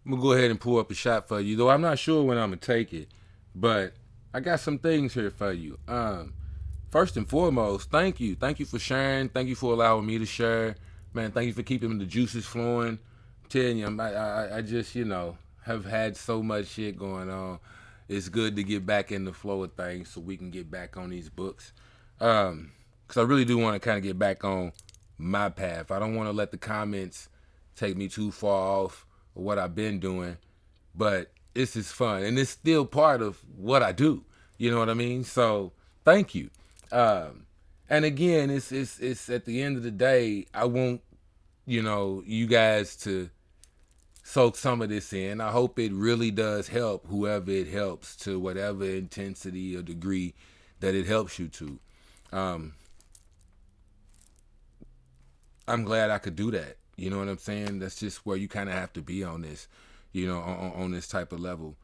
I'm gonna go ahead and pull up a shot for you, though I'm not sure when I'm gonna take it. But I got some things here for you. First and foremost, thank you for sharing. Thank you for allowing me to share, man. Thank you for keeping the juices flowing. I'm telling you, I just have had so much shit going on. It's good to get back in the flow of things so we can get back on these books. Because I really do want to kind of get back on my path. I don't want to let the comments take me too far off of what I've been doing, but this is fun and it's still part of what I do. You know what I mean? So thank you. And again, it's at the end of the day, I want you guys to soak some of this in. I hope it really does help whoever it helps to whatever intensity or degree that it helps you to. Um, I'm glad I could do that. You know what I'm saying? That's just where you kind of have to be on this, on this type of level.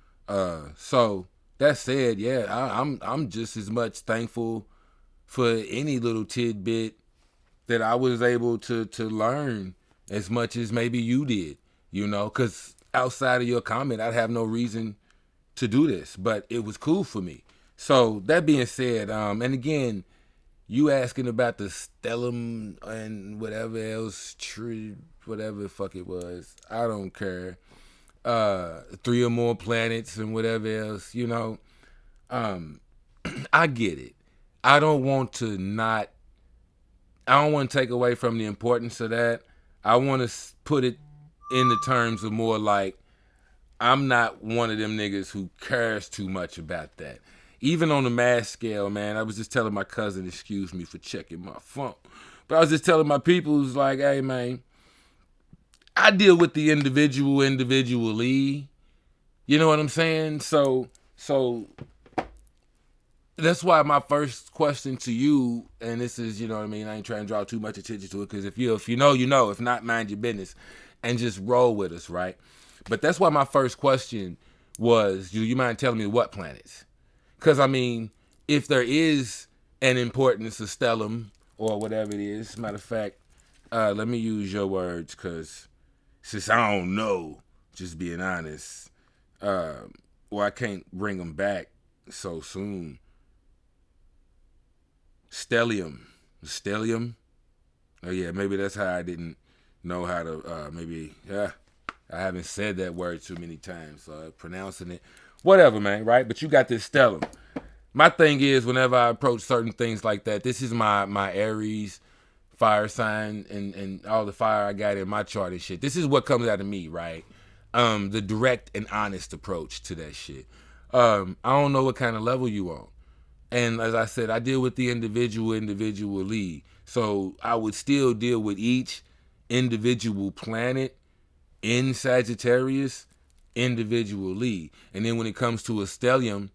So that said, yeah, I'm just as much thankful for any little tidbit that I was able to learn as much as maybe you did. Because outside of your comment, I'd have no reason to do this, but it was cool for me. So that being said, and again, you asking about the stellum and whatever else, tree, whatever the fuck it was. I don't care. Three or more planets and whatever else, I get it. I don't want to not, I don't want to take away from the importance of that. I want to put it in the terms of more like, I'm not one of them niggas who cares too much about that. Even on the mass scale, man, I was just telling my cousin, excuse me for checking my phone, but I was just telling my people, who's like, hey, man, I deal with the individually. You know what I'm saying? So that's why my first question to you, and this is, you know what I mean, I ain't trying to draw too much attention to it, because if you know, you know. If not, mind your business and just roll with us, right? But that's why my first question was, do you mind telling me what planets? Because, I mean, if there is an importance of stellum or whatever it is, matter of fact, let me use your words, because since I don't know, just being honest, well, I can't bring them back so soon. Stellium. Oh yeah, maybe that's how I didn't know how to. Maybe yeah, I haven't said that word too many times, so pronouncing it, whatever, man. Right? But you got this stellum. My thing is, whenever I approach certain things like that, this is my Aries fire sign and all the fire I got in my chart and shit. This is what comes out of me, right? The direct and honest approach to that shit. I don't know what kind of level you on. And as I said, I deal with the individually. So I would still deal with each individual planet in Sagittarius individually. And then when it comes to a stellium,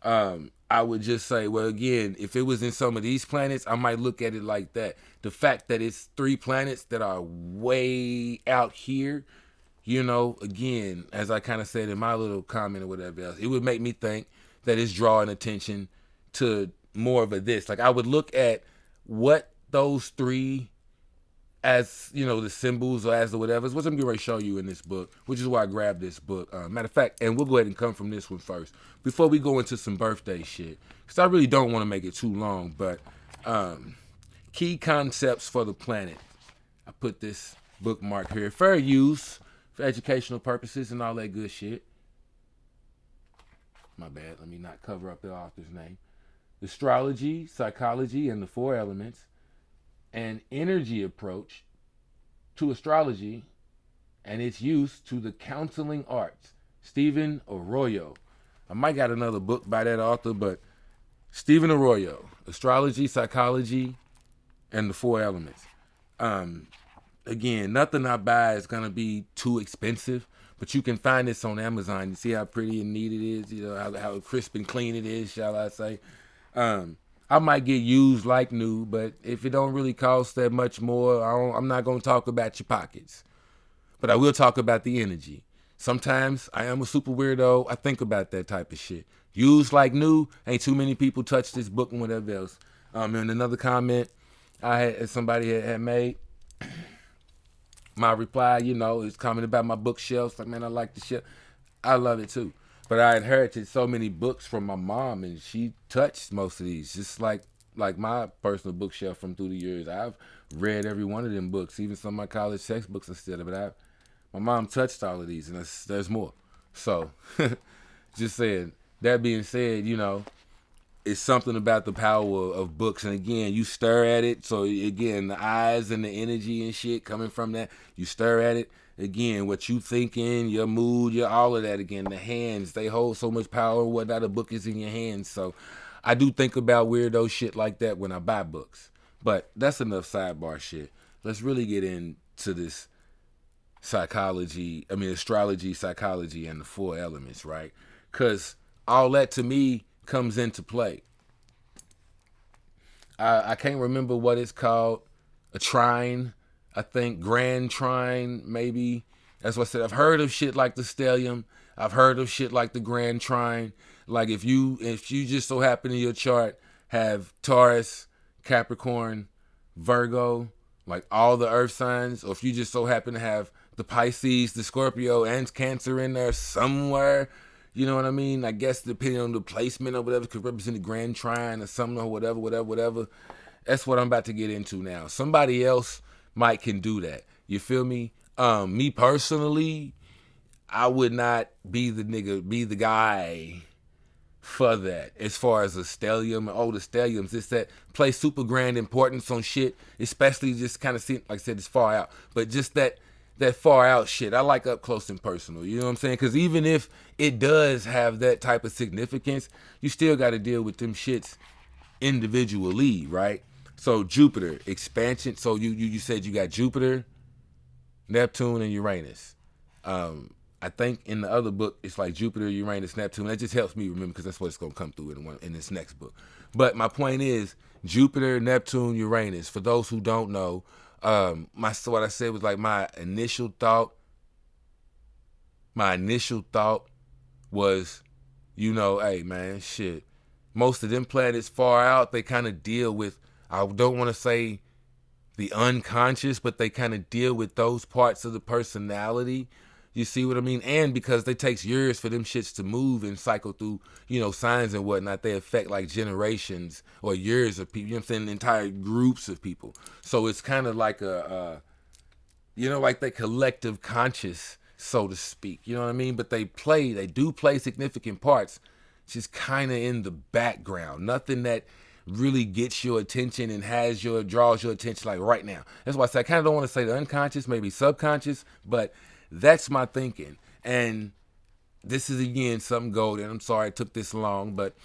I would just say, well, again, if it was in some of these planets, I might look at it like that. The fact that it's three planets that are way out here, again, as I kind of said in my little comment or whatever else, it would make me think that it's drawing attention to more of a this. Like, I would look at what those three, as the symbols or as the whatever, which I'm going to show you in this book, which is why I grabbed this book. Matter of fact, and we'll go ahead and come from this one first before we go into some birthday shit, because I really don't want to make it too long. But key concepts for the planet. I put this bookmark here. Fair use for educational purposes and all that good shit. My bad. Let me not cover up the author's name. Astrology, psychology, and the four elements. An energy approach to astrology and its use to the counseling arts. Stephen Arroyo. I might got another book by that author, but Stephen Arroyo. Astrology, psychology, and the four elements. Again, nothing I buy is going to be too expensive, but you can find this on Amazon. You see how pretty and neat it is, how crisp and clean it is, shall I say. I might get used like new, but if it don't really cost that much more, I'm not going to talk about your pockets. But I will talk about the energy. Sometimes I am a super weirdo. I think about that type of shit. Used like new, ain't too many people touch this book and whatever else. And another comment I had somebody had made, my reply, is comment about my bookshelves. Like, man, I like the shit. I love it too. But I inherited so many books from my mom, and she touched most of these. Just like my personal bookshelf from through the years. I've read every one of them books, even some of my college textbooks instead of it. My mom touched all of these, and there's more. So, just saying. That being said, it's something about the power of books. And again, you stir at it. So again, the eyes and the energy and shit coming from that, you stir at it. Again, what you thinking, your mood, your all of that. Again, the hands, they hold so much power. Whatnot, a book is in your hands. So I do think about weirdo shit like that when I buy books. But that's enough sidebar shit. Let's really get into this astrology, psychology, and the 4 elements, right? Because all that to me comes into play. I can't remember what it's called. A trine, I think, grand trine, maybe. That's what I said. I've heard of shit like the stellium. I've heard of shit like the grand trine. Like if you just so happen in your chart have Taurus, Capricorn, Virgo, like all the earth signs, or if you just so happen to have the Pisces, the Scorpio, and Cancer in there somewhere, you know what I mean? I guess depending on the placement or whatever, could represent the grand trine or something or whatever. That's what I'm about to get into now. Somebody else might can do that. You feel me? Me personally, I would not be the guy for that. As far as a stellium, the stelliums, it's that place super grand importance on shit, especially just kind of seeing, like I said, it's far out. But just that far out shit, I like up close and personal. You know what I'm saying? Because even if it does have that type of significance, you still got to deal with them shits individually, right? So Jupiter, expansion. So you said you got Jupiter, Neptune, and Uranus. I think in the other book, it's like Jupiter, Uranus, Neptune. That just helps me remember because that's what's going to come through in this next book. But my point is Jupiter, Neptune, Uranus. For those who don't know, what I said was like my initial thought was, hey man, shit. Most of them planets far out, they kind of deal with, I don't want to say the unconscious, but they kind of deal with those parts of the personality. You see what I mean? And because it takes years for them shits to move and cycle through, signs and whatnot, they affect like generations or years of people, entire groups of people. So it's kind of like like the collective conscious, so to speak. You know what I mean? But they do play significant parts, just kind of in the background. Nothing that really gets your attention and draws your attention like right now. That's why I say I kind of don't want to say the unconscious, maybe subconscious, but that's my thinking. And this is again something golden. I'm sorry it took this long, but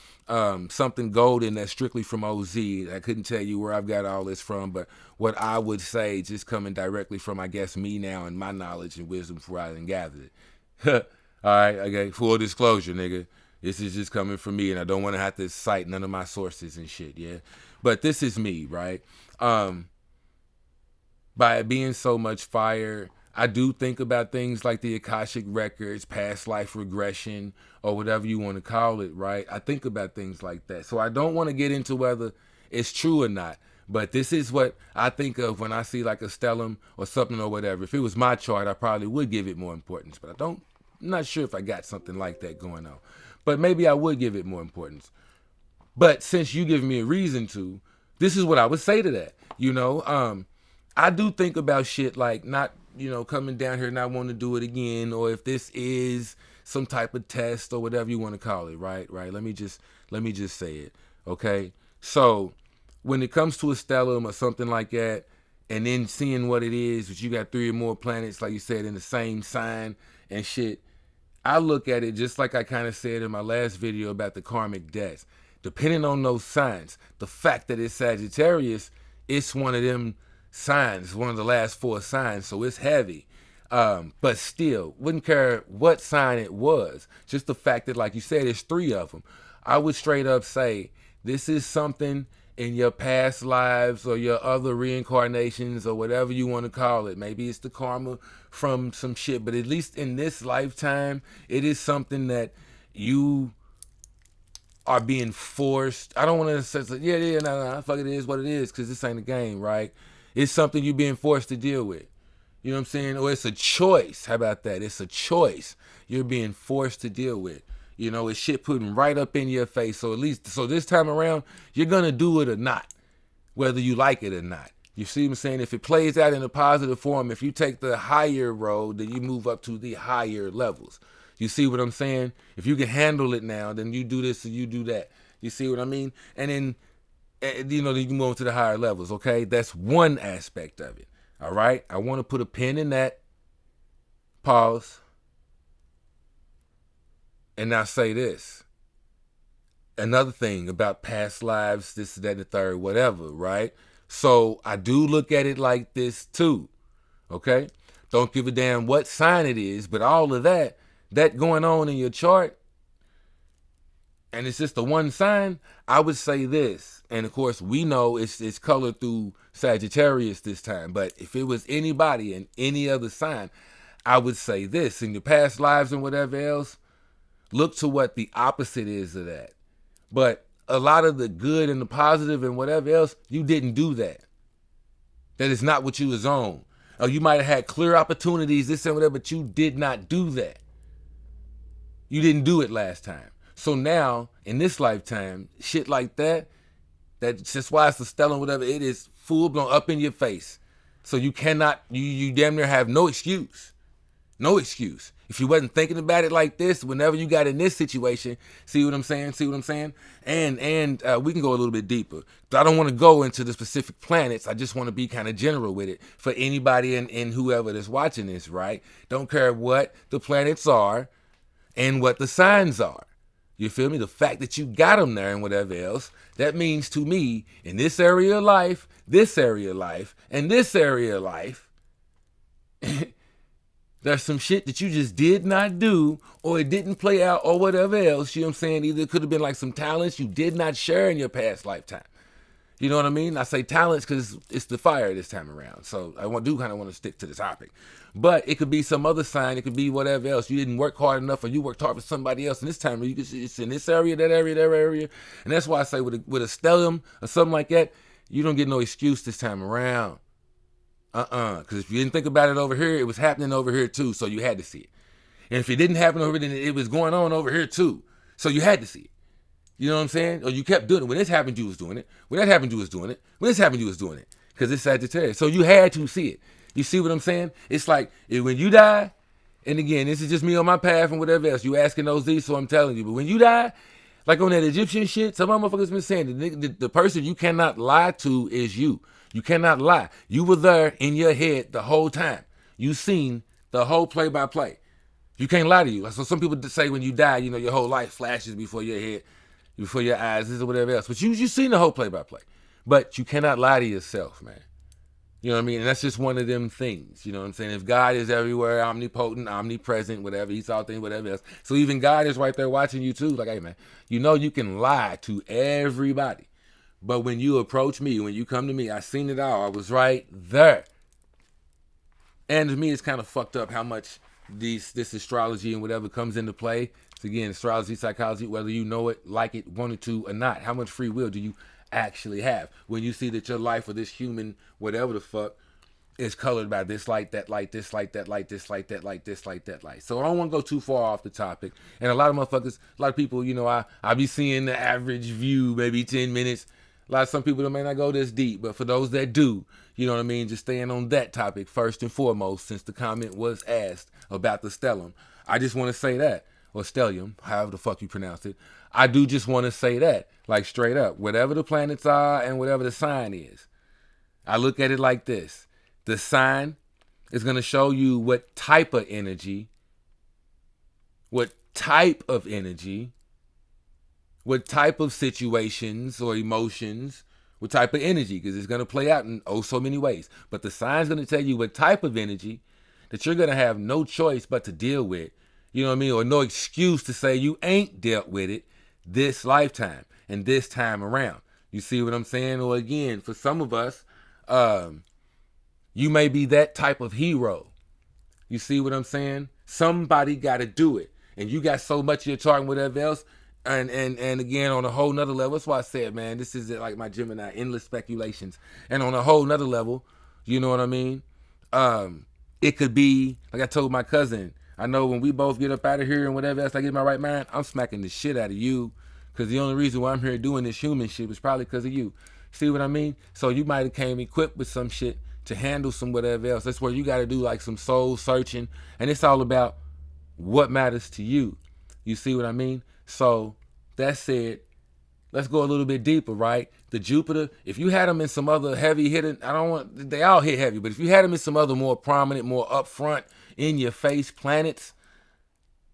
something golden that's strictly from OZ. I couldn't tell you where I've got all this from, but what I would say, just coming directly from, I guess, me now and my knowledge and wisdom before I done gathered it. All right, okay, full disclosure, nigga. This is just coming from me, and I don't want to have to cite none of my sources and shit, yeah? But this is me, right? By it being so much fire, I do think about things like the Akashic Records, past life regression, or whatever you want to call it, right? I think about things like that. So I don't want to get into whether it's true or not. But this is what I think of when I see like a stellium or something or whatever. If it was my chart, I probably would give it more importance. But I'm not sure if I got something like that going on. But maybe I would give it more importance. But since you give me a reason to, this is what I would say to that. I do think about shit like not, coming down here and not wanting to do it again, or if this is some type of test or whatever you want to call it, right? Let me just say it, okay? So when it comes to a stellium or something like that, and then seeing what it is, which you got 3 or more planets, like you said, in the same sign and shit, I look at it just like I kind of said in my last video about the karmic debts. Depending on those signs, the fact that it's Sagittarius, it's one of them signs, one of the last 4 signs, so it's heavy. But still, wouldn't care what sign it was. Just the fact that, like you said, there's 3 of them. I would straight up say, this is something in your past lives or your other reincarnations or whatever you want to call it. Maybe it's the karma from some shit, but at least in this lifetime, it is something that you are being forced. I don't want to say, no, fuck it is what it is, because this ain't a game, right? It's something you're being forced to deal with. You know what I'm saying? Or it's a choice. How about that? It's a choice you're being forced to deal with. You know, it's shit putting right up in your face. So at least, so this time around, you're going to do it or not, whether you like it or not. You see what I'm saying? If it plays out in a positive form, if you take the higher road, then you move up to the higher levels. You see what I'm saying? If you can handle it now, then you do this and you do that. You see what I mean? And then, you know, you can move on to the higher levels, okay? That's one aspect of it, all right? I want to put a pin in that, pause, and now say this. Another thing about past lives, this, that, and the third, whatever, right? So I do look at it like this too, okay? Don't give a damn what sign it is, but all of that going on in your chart, and it's just the one sign, I would say this. And of course, we know it's colored through Sagittarius this time, but if it was anybody in any other sign, I would say this. In your past lives and whatever else, look to what the opposite is of that. But a lot of the good and the positive and whatever else, you didn't do that. That is not what you was on. Or you might have had clear opportunities, this and whatever, but you did not do that. You didn't do it last time. So now, in this lifetime, shit like that's just why it's the stellium, whatever, it is full blown up in your face. So you cannot, you damn near have no excuse. No excuse. If you wasn't thinking about it like this, whenever you got in this situation, see what I'm saying? See what I'm saying? And we can go a little bit deeper. I don't want to go into the specific planets. I just want to be kind of general with it for anybody and whoever that's watching this, right? Don't care what the planets are and what the signs are. You feel me? The fact that you got them there and whatever else, that means to me, in this area of life, this area of life, and this area of life, there's some shit that you just did not do, or it didn't play out, or whatever else. You know what I'm saying? Either it could have been like some talents you did not share in your past lifetime. You know what I mean? I say talents because it's the fire this time around. So I do kind of want to stick to the topic. But it could be some other sign. It could be whatever else. You didn't work hard enough, or you worked hard for somebody else. And this time, it's in this area, that area, that area. And that's why I say with a stellium or something like that, you don't get no excuse this time around. Because if you didn't think about it over here, it was happening over here too. So you had to see it. And if it didn't happen over here, then it was going on over here too. So you had to see it. You know what I'm saying? Or you kept doing it. When this happened, you was doing it. When that happened, you was doing it. When this happened, you was doing it. Because it's Sagittarius. So you had to see it. You see what I'm saying? It's like when you die, and again, this is just me on my path and whatever else. You asking those these, so I'm telling you. But when you die, like on that Egyptian shit, some motherfuckers been saying the person you cannot lie to is you. You cannot lie. You were there in your head the whole time. You seen the whole play-by-play. You can't lie to you. So some people say when you die, you know, your whole life flashes before your head, before your eyes, this or whatever else. But you seen the whole play-by-play. But you cannot lie to yourself, man. You know what I mean? And that's just one of them things. You know what I'm saying? If God is everywhere, omnipotent, omnipresent, whatever, he's all things, whatever else. So even God is right there watching you too. Like, hey, man, you know you can lie to everybody. But when you approach me, when you come to me, I seen it all. I was right there. And to me, it's kind of fucked up how much this astrology and whatever comes into play. So again, astrology, psychology, whether you know it, like it, wanted to or not, how much free will do you actually have when you see that your life or this human, whatever the fuck, is colored by this light, that light, this light, that light, this light, that light, this light, that light. So I don't want to go too far off the topic. And a lot of motherfuckers, a lot of people, you know, I be seeing the average view, maybe 10 minutes. Some people that may not go this deep, but for those that do, you know what I mean, just staying on that topic first and foremost, since the comment was asked about the stellium. I just want to say that, or stellium, however the fuck you pronounce it. I do just want to say that, like straight up, whatever the planets are and whatever the sign is, I look at it like this. The sign is going to show you what type of energy, what type of situations or emotions, what type of energy, because it's going to play out in so many ways. But the sign's going to tell you what type of energy that you're going to have no choice but to deal with, you know what I mean, or no excuse to say you ain't dealt with it this lifetime and this time around. You see what I'm saying? Or again, for some of us, you may be that type of hero. You see what I'm saying? Somebody got to do it. And you got so much of your chart and whatever else. And again, on a whole nother level, that's why I said, man, this is like my Gemini, endless speculations. And on a whole nother level, you know what I mean? It could be, like I told my cousin, I know when we both get up out of here and whatever else I get in my right mind, I'm smacking the shit out of you. Because the only reason why I'm here doing this human shit was probably because of you. See what I mean? So you might have came equipped with some shit to handle some whatever else. That's where you got to do like some soul searching. And it's all about what matters to you. You see what I mean? So that said, let's go a little bit deeper, right? The Jupiter, if you had them in some other heavy hitting, they all hit heavy, but if you had them in some other more prominent, more upfront, in your face planets,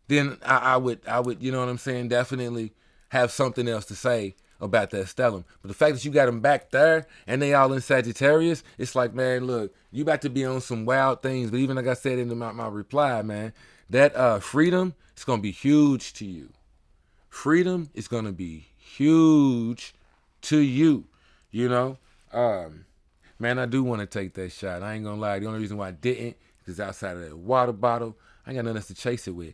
then I would, you know what I'm saying, definitely have something else to say about that stellium. But the fact that you got them back there and they all in Sagittarius, it's like, man, look, you about to be on some wild things. But even like I said in my reply, man, that freedom is going to be huge to you. Freedom is going to be huge to you, you know. Man, I do want to take that shot. I ain't gonna lie. The only reason why I didn't is outside of that water bottle, I ain't got nothing else to chase it with.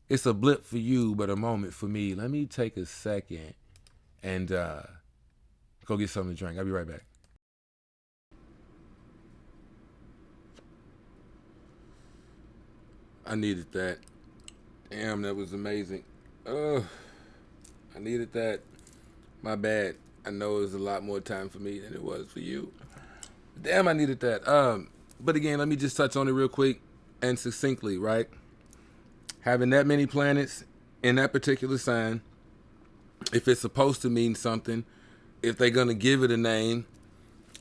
It's a blip for you, but a moment for me. Let me take a second and go get something to drink. I'll be right back. I needed that. Damn, that was amazing. I needed that. My bad. I know it was a lot more time for me than it was for you. Damn, I needed that. But again, let me just touch on it real quick and succinctly, right? Having that many planets in that particular sign, if it's supposed to mean something, if they're going to give it a name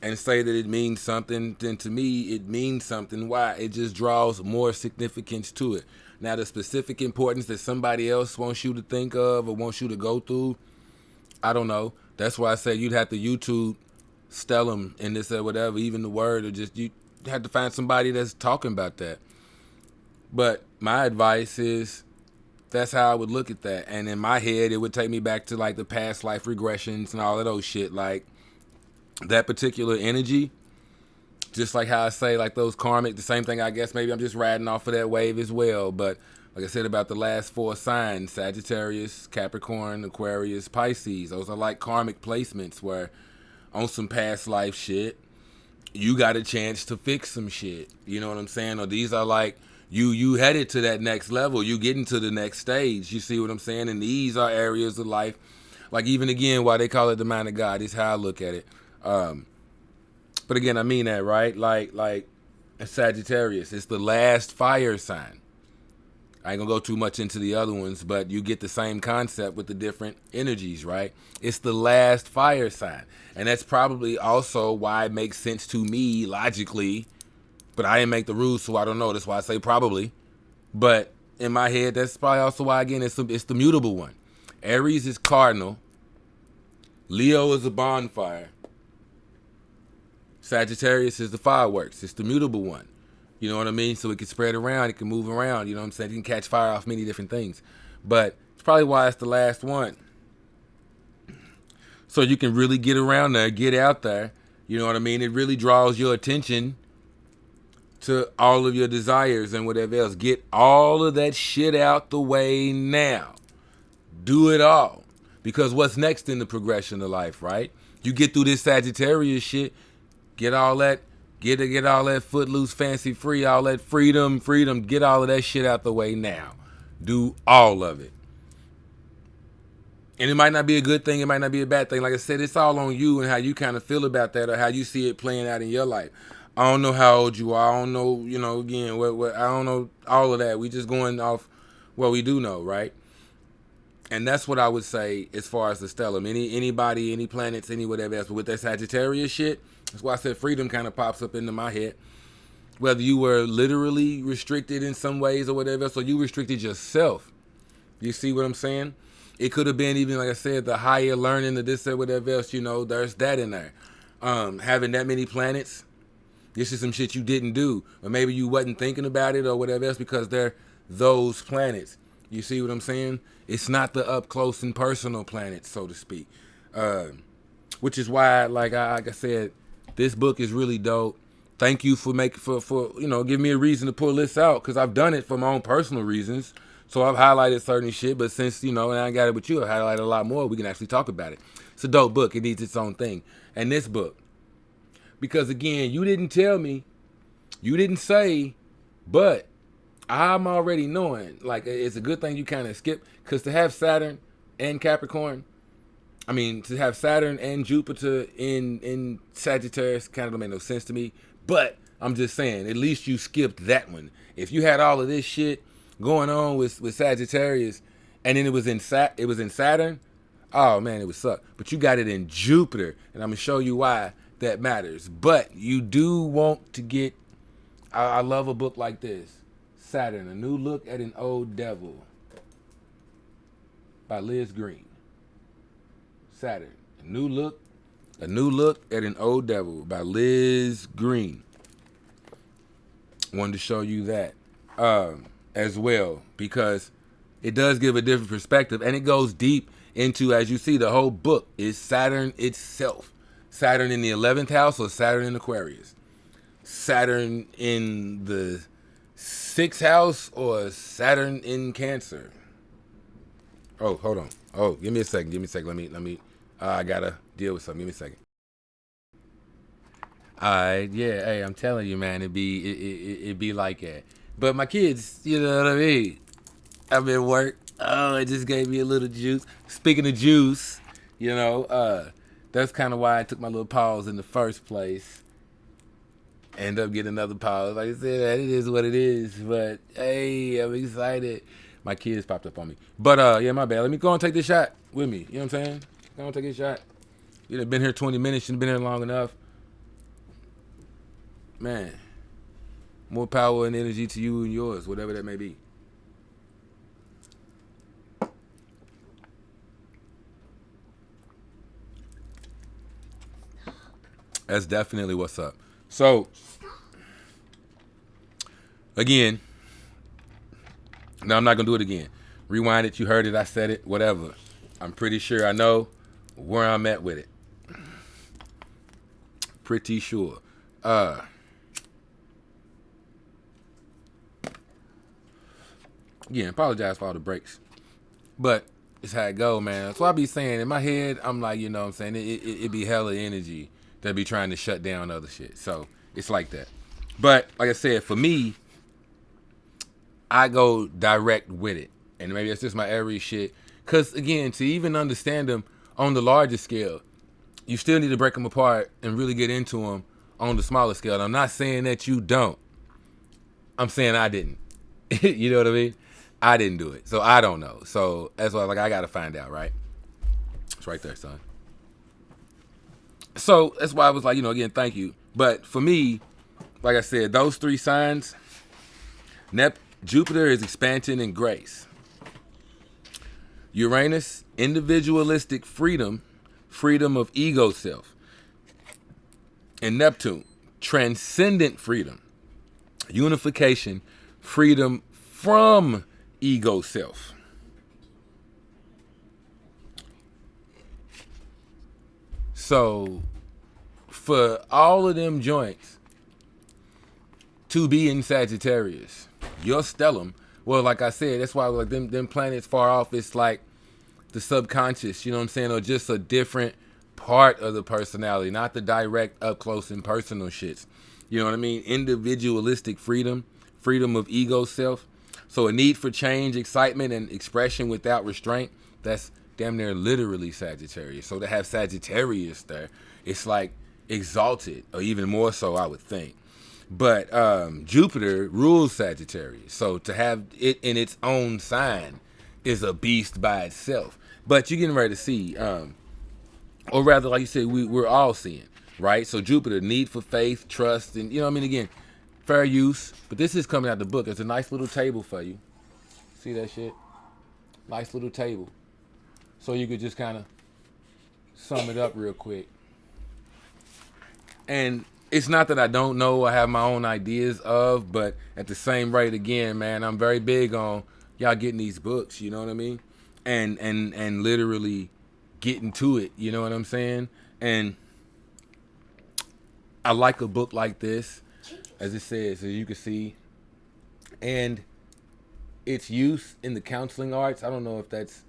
and say that it means something, then to me, it means something. Why? It just draws more significance to it. Now, the specific importance that somebody else wants you to think of or wants you to go through, I don't know. That's why I say you'd have to YouTube stellium and this or whatever, even the word, or just you have to find somebody that's talking about that. But my advice is that's how I would look at that. And in my head, it would take me back to like the past life regressions and all of those shit. Like that particular energy, just like how I say like those karmic, the same thing, I guess maybe I'm just riding off of that wave as well. But like I said about the last four signs, Sagittarius, Capricorn, Aquarius, Pisces, those are like karmic placements where on some past life shit, you got a chance to fix some shit. You know what I'm saying? Or these are like, you headed to that next level. You getting to the next stage. You see what I'm saying? And these are areas of life. Like even again, why they call it the mind of God, is how I look at it. But again, I mean that, right? Like Sagittarius, it's the last fire sign. I ain't gonna go too much into the other ones, but you get the same concept with the different energies, right? It's the last fire sign. And that's probably also why it makes sense to me logically, but I didn't make the rules, so I don't know. That's why I say probably. But in my head, that's probably also why, again, it's the mutable one. Aries is cardinal. Leo is a bonfire. Sagittarius is the fireworks. It's the mutable one. You know what I mean? So it can spread around. It can move around. You know what I'm saying? It can catch fire off many different things. But it's probably why it's the last one. So you can really get around there, get out there. You know what I mean? It really draws your attention to all of your desires and whatever else. Get all of that shit out the way now. Do it all. Because what's next in the progression of life, right? You get through this Sagittarius shit, get all that, get all that footloose, fancy free, all that freedom, get all of that shit out the way now. Do all of it. And it might not be a good thing, it might not be a bad thing. Like I said, it's all on you and how you kind of feel about that or how you see it playing out in your life. I don't know how old you are. I don't know, you know, again, what I don't know all of that. We just going off what we do know, right? And that's what I would say as far as the stellium. Anybody, any planets, any whatever else. But with that Sagittarius shit, that's why I said freedom kind of pops up into my head. Whether you were literally restricted in some ways or whatever, so you restricted yourself. You see what I'm saying? It could have been even, like I said, the higher learning, the this or whatever else, you know, there's that in there. Having that many planets, this is some shit you didn't do. Or maybe you wasn't thinking about it or whatever else because they're those planets. You see what I'm saying? It's not the up close and personal planets, so to speak. Which is why, like I said, this book is really dope. Thank you for you know, give me a reason to pull this out because I've done it for my own personal reasons. So I've highlighted certain shit, but since, you know, and I got it with you, I've highlighted a lot more. We can actually talk about it. It's a dope book. It needs its own thing. And this book, because again, you didn't tell me You didn't say, but I'm already knowing. Like, it's a good thing you kind of skip, because to have Saturn and Capricorn, I mean, to have Saturn and Jupiter in Sagittarius kind of don't make no sense to me. But I'm just saying, at least you skipped that one. If you had all of this shit going on with Sagittarius, and then it was in Saturn, oh man, it would suck. But you got it in Jupiter, and I'm gonna show you why that matters. But you do want to get. I love a book like this, Saturn: A New Look at an Old Devil, by Liz Green. Saturn: A New Look at an Old Devil by Liz Green. Wanted to show you that as well, because it does give a different perspective, and it goes deep into, as you see, the whole book is Saturn itself. Saturn in the 11th house or Saturn in Aquarius. Saturn in the 6th house or Saturn in Cancer. Oh, hold on. Oh, give me a second. Let me. I gotta deal with something. Give me a second. Alright, yeah, hey, I'm telling you, man, it be like that. But my kids, you know what I mean? I'm at work. Oh, it just gave me a little juice. Speaking of juice, you know, that's kind of why I took my little pause in the first place. End up getting another pause. Like I said, it is what it is. But hey, I'm excited. My kids popped up on me. But yeah, my bad. Let me go and take this shot with me. You know what I'm saying? Go and take this shot. You done been here 20 minutes. You've been here long enough. Man, more power and energy to you and yours, whatever that may be. That's definitely what's up. So, again, no, I'm not going to do it again. Rewind it. You heard it. I said it. Whatever. I'm pretty sure I know where I'm at with it. Pretty sure. Again, apologize for all the breaks. But it's how it go, man. That's what I be saying. In my head, I'm like, you know what I'm saying? It be hella energy that be trying to shut down other shit. So it's like that. But like I said, for me, I go direct with it. And maybe that's just my Aries shit. Because again, to even understand them on the larger scale, you still need to break them apart and really get into them on the smaller scale. And I'm not saying that you don't. I'm saying I didn't. You know what I mean? I didn't do it. So I don't know. So that's why I got to find out, right? It's right there, son. So that's why I was like, you know, again, thank you. But for me, like I said, those three signs, Jupiter is expansion and grace. Uranus, individualistic freedom, freedom of ego self. And Neptune, transcendent freedom, unification, freedom from ego self. So for all of them joints to be in Sagittarius, your stellium, well, like I said, that's why like them planets far off, it's like the subconscious, you know what I'm saying, or just a different part of the personality, not the direct up close and personal shits. You know what I mean? Individualistic freedom, freedom of ego self. So a need for change, excitement, and expression without restraint. That's damn near literally Sagittarius. So to have Sagittarius there, it's like exalted, or even more so, I would think. But Jupiter rules Sagittarius. So to have it in its own sign is a beast by itself. But you're getting ready to see, or rather, like you said, we're all seeing, right? So Jupiter, need for faith, trust, and, you know what I mean? Again, fair use. But this is coming out the book. It's a nice little table for you. See that shit? Nice little table. So you could just kind of sum it up real quick. And it's not that I don't know, I have my own ideas of, but at the same rate, again, man, I'm very big on y'all getting these books, you know what I mean? And literally getting to it, you know what I'm saying? And I like a book like this, as it says, as you can see, and its use in the counseling arts, I don't know if that's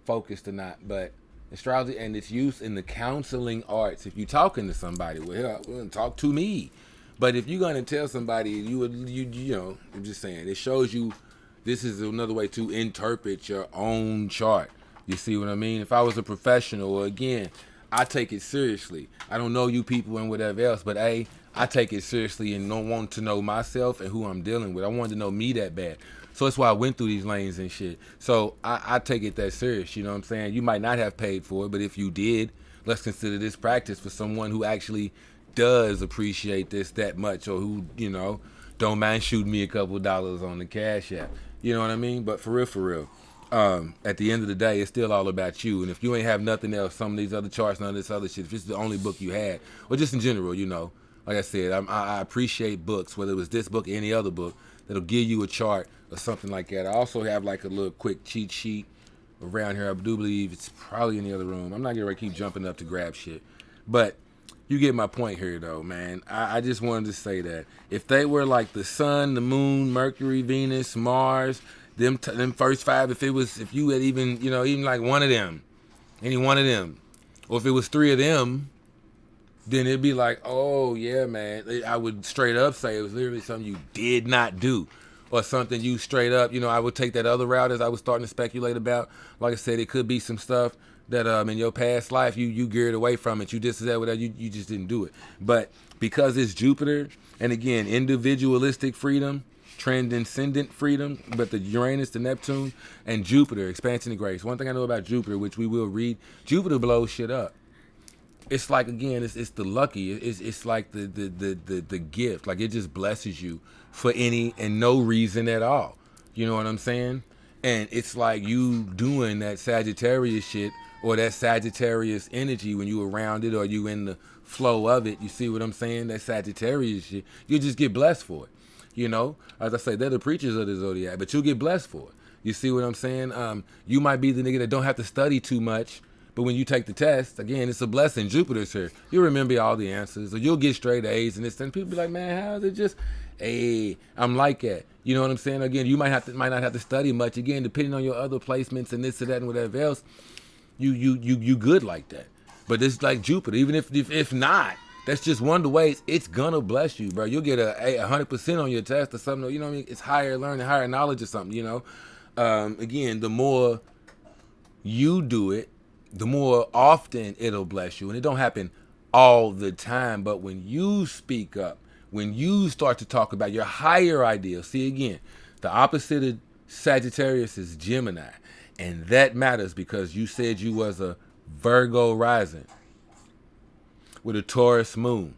focused or not, but astrology and its use in the counseling arts. If you're talking to somebody, well, talk to me. But if you're gonna tell somebody, you know, I'm just saying, it shows you this is another way to interpret your own chart. You see what I mean? If I was a professional, again, I take it seriously. I don't know you people and whatever else, but I take it seriously and don't want to know myself and who I'm dealing with. I wanted to know me that bad. So that's why I went through these lanes and shit. So I take it that serious, you know what I'm saying? You might not have paid for it, but if you did, let's consider this practice for someone who actually does appreciate this that much, or who, you know, don't mind shooting me a couple dollars on the Cash App. You know what I mean? But for real, at the end of the day, it's still all about you. And if you ain't have nothing else, some of these other charts, none of this other shit, if it's the only book you had, or just in general, you know, like I said, I appreciate books, whether it was this book or any other book, that'll give you a chart or something like that. I also have like a little quick cheat sheet around here. I do believe it's probably in the other room. I'm not gonna keep jumping up to grab shit. But you get my point here, though, man. I just wanted to say that if they were like the sun, the moon, Mercury, Venus, Mars, them first five, if you had even, you know, even like one of them, any one of them, or if it was three of them, then it'd be like, oh yeah, man. I would straight up say it was literally something you did not do, or something you straight up, you know, I would take that other route as I was starting to speculate about. Like I said, it could be some stuff that in your past life you geared away from it. You just said whatever, you just didn't do it. But because it's Jupiter, and again, individualistic freedom, transcendent freedom, but the Uranus, the Neptune, and Jupiter, expansion and grace. One thing I know about Jupiter, which we will read, Jupiter blows shit up. It's like, again, it's the lucky. It's like the gift. Like, it just blesses you for any and no reason at all. You know what I'm saying? And it's like you doing that Sagittarius shit, or that Sagittarius energy when you around it, or you in the flow of it. You see what I'm saying? That Sagittarius shit, you just get blessed for it. You know, as I say, they're the preachers of the zodiac, but you get blessed for it. You see what I'm saying? You might be the nigga that don't have to study too much, but when you take the test, again, it's a blessing. Jupiter's here. You remember all the answers, or you'll get straight A's and this. And people be like, man, how is it just? Hey, I'm like that. You know what I'm saying? Again, you might not have to study much. Again, depending on your other placements and this or that and whatever else, you good like that. But it's like Jupiter. Even if not, that's just one of the ways it's gonna bless you, bro. You'll get a 100% on your test or something. You know what I mean? It's higher learning, higher knowledge or something. You know, again, the more you do it, the more often it'll bless you, and it don't happen all the time. But when you speak up, when you start to talk about your higher ideals, see, again, the opposite of Sagittarius is Gemini, and that matters because you said you was a Virgo rising with a Taurus moon.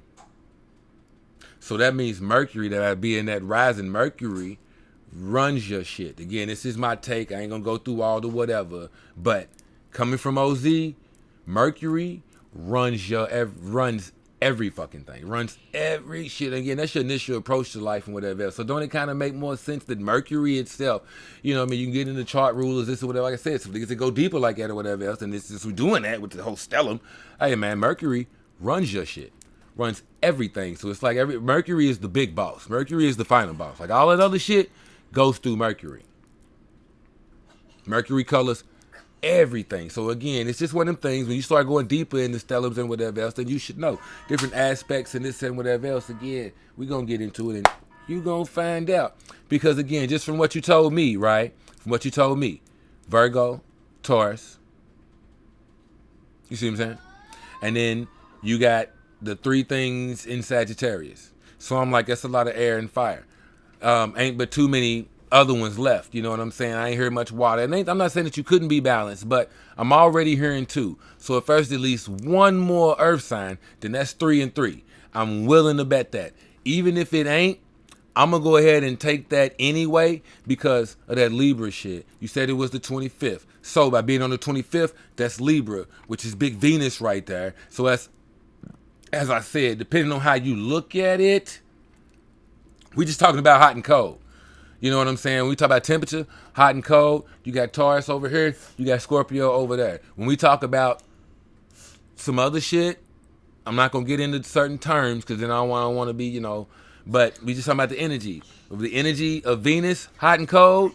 So that means Mercury, that I be in that rising, Mercury runs your shit. Again, this is my take. I ain't gonna go through all the whatever, but coming from OZ, Mercury runs every fucking thing. Runs every shit. Again, that's your initial approach to life and whatever else. So don't it kind of make more sense that Mercury itself, you know what I mean, you can get into chart rulers, this or whatever, like I said, so to go deeper like that or whatever else, and this is we're doing that with the whole stellium. Hey man, Mercury runs your shit. Runs everything. So it's like Mercury is the big boss. Mercury is the final boss. Like all that other shit goes through Mercury. Mercury colors everything. So again, it's just one of them things when you start going deeper into stelliums and whatever else, then you should know different aspects and this and whatever else. Again, we're gonna get into it and you gonna find out. Because again, just from what you told me, right? From what you told me, Virgo, Taurus. You see what I'm saying? And then you got the three things in Sagittarius. So I'm like, that's a lot of air and fire. Ain't but too many other ones left. You know what I'm saying? I ain't heard much water. And I'm not saying that you couldn't be balanced, but I'm already hearing two. So if there's at least one more earth sign, then that's 3 and 3. I'm willing to bet that. Even if it ain't, I'm going to go ahead and take that anyway because of that Libra shit. You said it was the 25th. So by being on the 25th, that's Libra, which is big Venus right there. So that's, as I said, depending on how you look at it, we just talking about hot and cold. You know what I'm saying? When we talk about temperature, hot and cold, you got Taurus over here, you got Scorpio over there. When we talk about some other shit, I'm not going to get into certain terms because then I don't want to be, you know, but we just talking about the energy. The energy of Venus, hot and cold,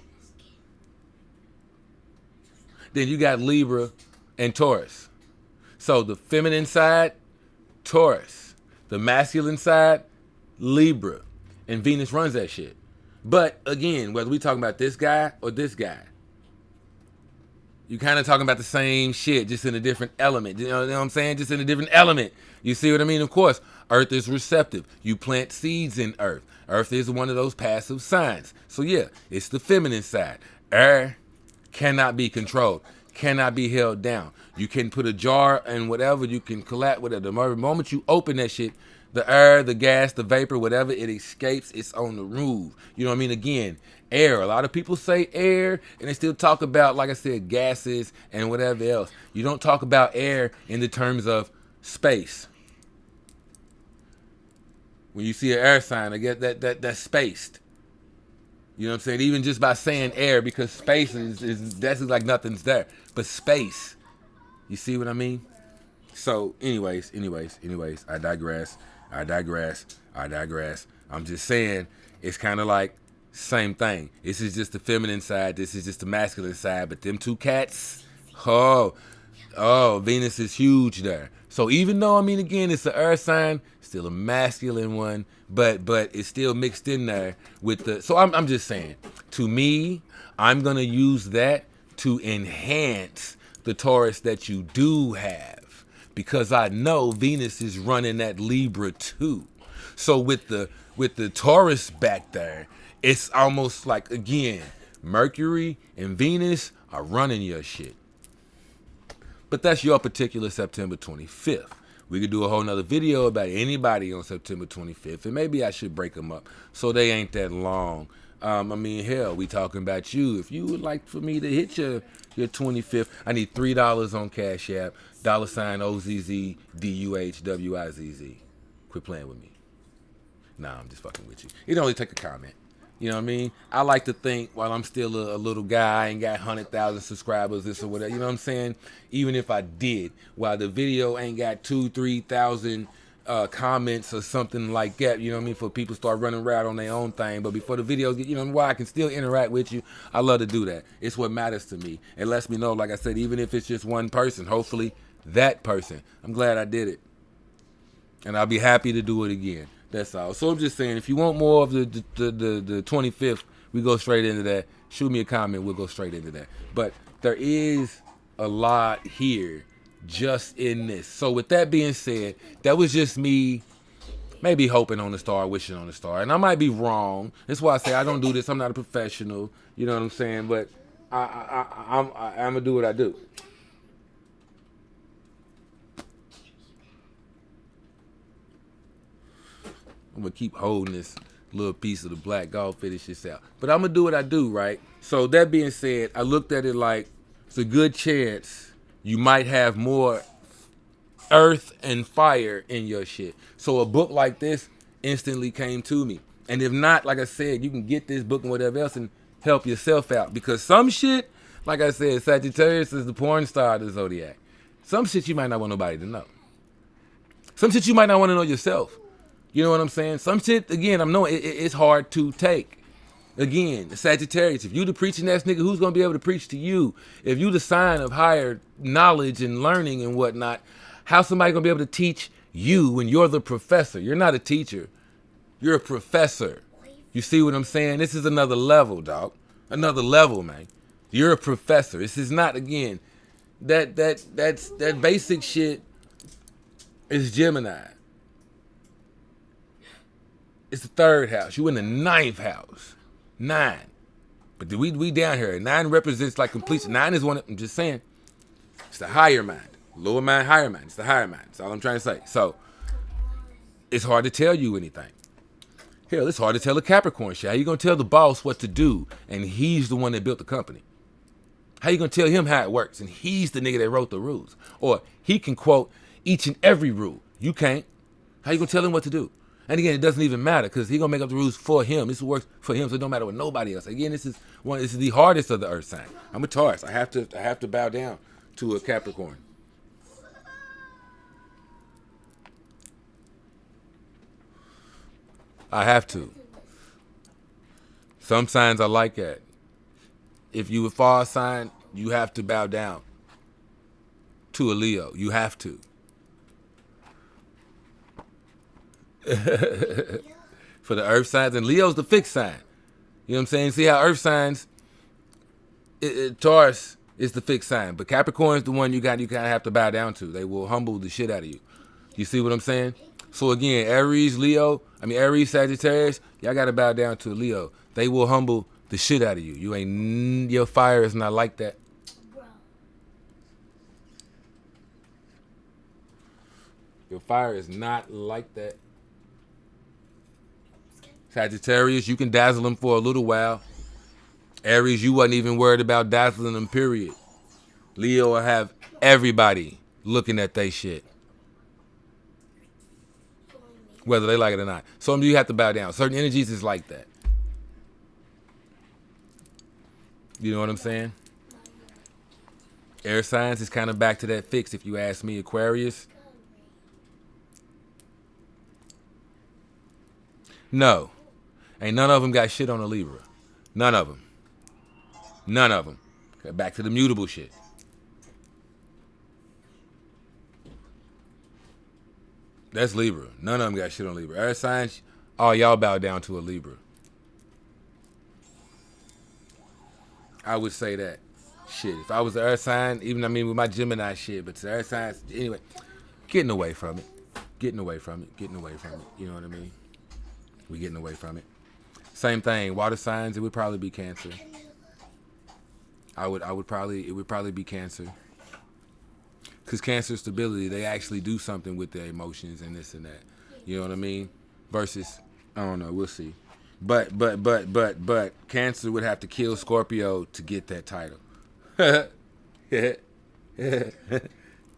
then you got Libra and Taurus. So the feminine side, Taurus. The masculine side, Libra. And Venus runs that shit. But again, whether we talking about this guy or this guy, you kind of talking about the same shit, just in a different element. You know what I'm saying? Just in a different element. You see what I mean? Of course, Earth is receptive. You plant seeds in Earth. Earth is one of those passive signs. So yeah, it's the feminine side. Air cannot be controlled, cannot be held down. You can put a jar and whatever, you can collapse whatever. The moment you open that shit, the air, the gas, the vapor, whatever, it escapes, it's on the move. You know what I mean? Again, air. A lot of people say air, and they still talk about, like I said, gases and whatever else. You don't talk about air in the terms of space. When you see an air sign, I get that's spaced. You know what I'm saying? Even just by saying air, because space is that's like nothing's there. But space. You see what I mean? So, anyways, I digress. I'm just saying, it's kind of like same thing. This is just the feminine side. This is just the masculine side. But them two cats, oh, Venus is huge there. So even though, I mean, again, it's an earth sign, still a masculine one, but it's still mixed in there with the. So I'm just saying, to me, I'm gonna use that to enhance the Taurus that you do have, because I know Venus is running that Libra too. So with the Taurus back there, it's almost like, again, Mercury and Venus are running your shit. But that's your particular September 25th. We could do a whole nother video about anybody on September 25th, and maybe I should break them up so they ain't that long. I mean, hell, we talking about you. If you would like for me to hit your 25th, I need $3 on Cash App, $OZZDUHWIZZ. Quit playing with me. Nah, I'm just fucking with you. It only take a comment. You know what I mean? I like to think while I'm still a little guy, I ain't got 100,000 subscribers, this or whatever. You know what I'm saying? Even if I did, while the video ain't got 2,000-3,000 comments or something like that, you know what I mean? For people start running around on their own thing. But before the videos get, you know, why I can still interact with you, I love to do that. It's what matters to me. It lets me know, like I said, even if it's just one person, hopefully that person. I'm glad I did it. And I'll be happy to do it again. That's all. So I'm just saying, if you want more of the 25th, we go straight into that. Shoot me a comment. We'll go straight into that. But there is a lot here just in this. So with that being said, that was just me maybe hoping on the star, wishing on the star. And I might be wrong. That's why I say I don't do this. I'm not a professional. You know what I'm saying? But I'm going to do what I do. I'm going to keep holding this little piece of the black golf, finish this out. But I'm going to do what I do, right? So that being said, I looked at it like it's a good chance you might have more earth and fire in your shit. So a book like this instantly came to me. And if not, like I said, you can get this book and whatever else and help yourself out. Because some shit, like I said, Sagittarius is the porn star of the zodiac. Some shit you might not want nobody to know. Some shit you might not want to know yourself. You know what I'm saying? Some shit, again, I'm knowing it's hard to take. Again, the Sagittarius, if you the preaching ass nigga, who's going to be able to preach to you? If you the sign of higher knowledge and learning and whatnot, how's somebody going to be able to teach you when you're the professor? You're not a teacher. You're a professor. You see what I'm saying? This is another level, dog. Another level, man. You're a professor. This is not, again, that basic shit is Gemini. It's the third house. You in the ninth house. 9. But we down here. 9 represents like completion. 9 is one, I'm just saying. It's the higher mind. Lower mind, higher mind. It's the higher mind. That's all I'm trying to say. So, it's hard to tell you anything. Hell, it's hard to tell a Capricorn shit. How you going to tell the boss what to do and he's the one that built the company? How you going to tell him how it works and he's the nigga that wrote the rules? Or he can quote each and every rule. You can't. How you going to tell him what to do? And again, it doesn't even matter because he's going to make up the rules for him. This works for him, so it don't matter what nobody else. Again, this is the hardest of the earth sign. I'm a Taurus. I have to bow down to a Capricorn. I have to. Some signs are like that. If you a fire sign, you have to bow down to a Leo. You have to. for the earth signs, and Leo's the fixed sign. You know what I'm saying? See how earth signs, Taurus is the fixed sign, but Capricorn's the one you kind of have to bow down to. They will humble the shit out of you. You see what I'm saying? So again, Aries, Sagittarius, y'all got to bow down to a Leo. They will humble the shit out of you. Your fire is not like that. Your fire is not like that. Sagittarius, you can dazzle them for a little while. Aries, you wasn't even worried about dazzling them, period. Leo will have everybody looking at they shit, whether they like it or not. Some of you have to bow down. Certain energies is like that. You know what I'm saying? Air signs is kind of back to that fix, if you ask me. Aquarius, no. Ain't none of them got shit on a Libra. None of them. None of them. Okay, back to the mutable shit. That's Libra. None of them got shit on Libra. Earth signs, all y'all bow down to a Libra. I would say that. Shit, if I was the earth sign, with my Gemini shit, but the earth signs, anyway, getting away from it. Getting away from it. You know what I mean? We getting away from it. Same thing. Water signs, it would probably be Cancer. It would probably be Cancer. Because Cancer stability, they actually do something with their emotions and this and that. You know what I mean? Versus, I don't know, we'll see. But Cancer would have to kill Scorpio to get that title.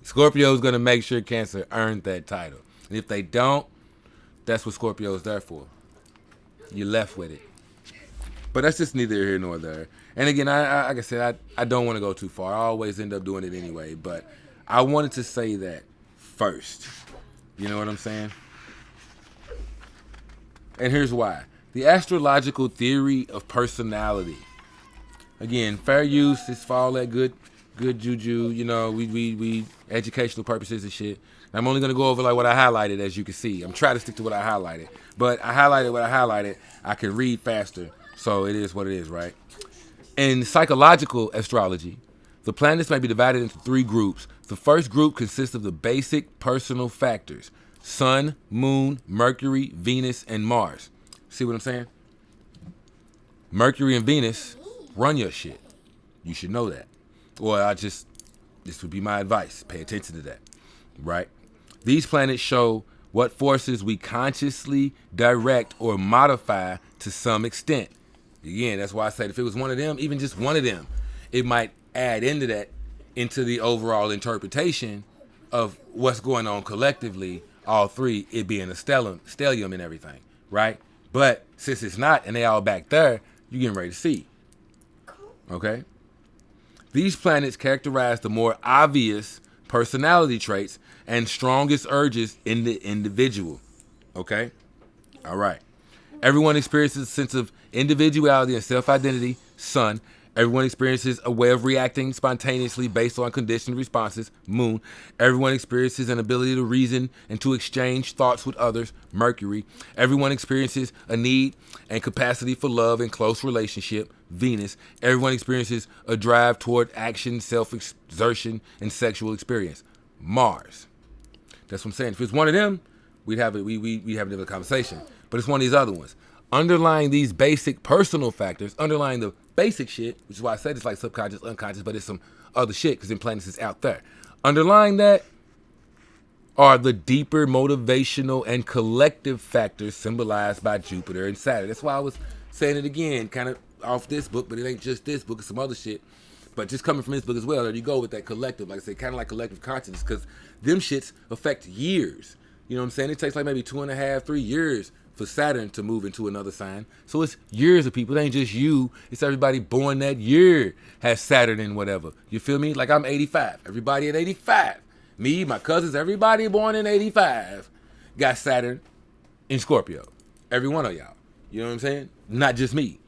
Scorpio's gonna make sure Cancer earned that title. And if they don't, that's what Scorpio's there for. You're left with it. But that's just neither here nor there. And again, I like I said, I don't want to go too far. I always end up doing it anyway. But I wanted to say that first. You know what I'm saying? And here's why. The astrological theory of personality. Again, fair use is for all that good juju. You know, we educational purposes and shit. I'm only going to go over like what I highlighted, as you can see. I'm trying to stick to what I highlighted. But I highlighted what I highlighted. I can read faster. So it is what it is, right? In psychological astrology, the planets may be divided into 3 groups. The first group consists of the basic personal factors: Sun, Moon, Mercury, Venus, and Mars. See what I'm saying? Mercury and Venus run your shit. You should know that. Or this would be my advice. Pay attention to that, right? These planets show what forces we consciously direct or modify to some extent. Again, that's why I said if it was one of them, even just one of them, it might add into the overall interpretation of what's going on collectively, all 3, it being a stellium and everything, right? But since it's not, and they all back there, you're getting ready to see. Okay? These planets characterize the more obvious personality traits and strongest urges in the individual. Okay? All right. Everyone experiences a sense of individuality and self-identity, Sun. Everyone experiences a way of reacting spontaneously based on conditioned responses, Moon. Everyone experiences an ability to reason and to exchange thoughts with others, Mercury. Everyone experiences a need and capacity for love and close relationship, Venus. Everyone experiences a drive toward action, self-exertion, and sexual experience, Mars. That's what I'm saying. If it's one of them, we'd have another conversation. But it's one of these other ones. Underlying these basic personal factors, underlying the basic shit, which is why I said it's like subconscious, unconscious, but it's some other shit because in planets is out there. Underlying that are the deeper motivational and collective factors symbolized by Jupiter and Saturn. That's why I was saying it again, kind of off this book, but it ain't just this book, it's some other shit. But just coming from this book as well, there you go with that collective, like I said, kind of like collective consciousness, because them shits affect years. You know what I'm saying? It takes like maybe 2.5, 3 years for Saturn to move into another sign. So it's years of people. It ain't just you. It's everybody born that year has Saturn in whatever. You feel me? Like I'm 85. Everybody at 85. Me, my cousins, everybody born in 85 got Saturn in Scorpio. Every one of y'all. You know what I'm saying? Not just me.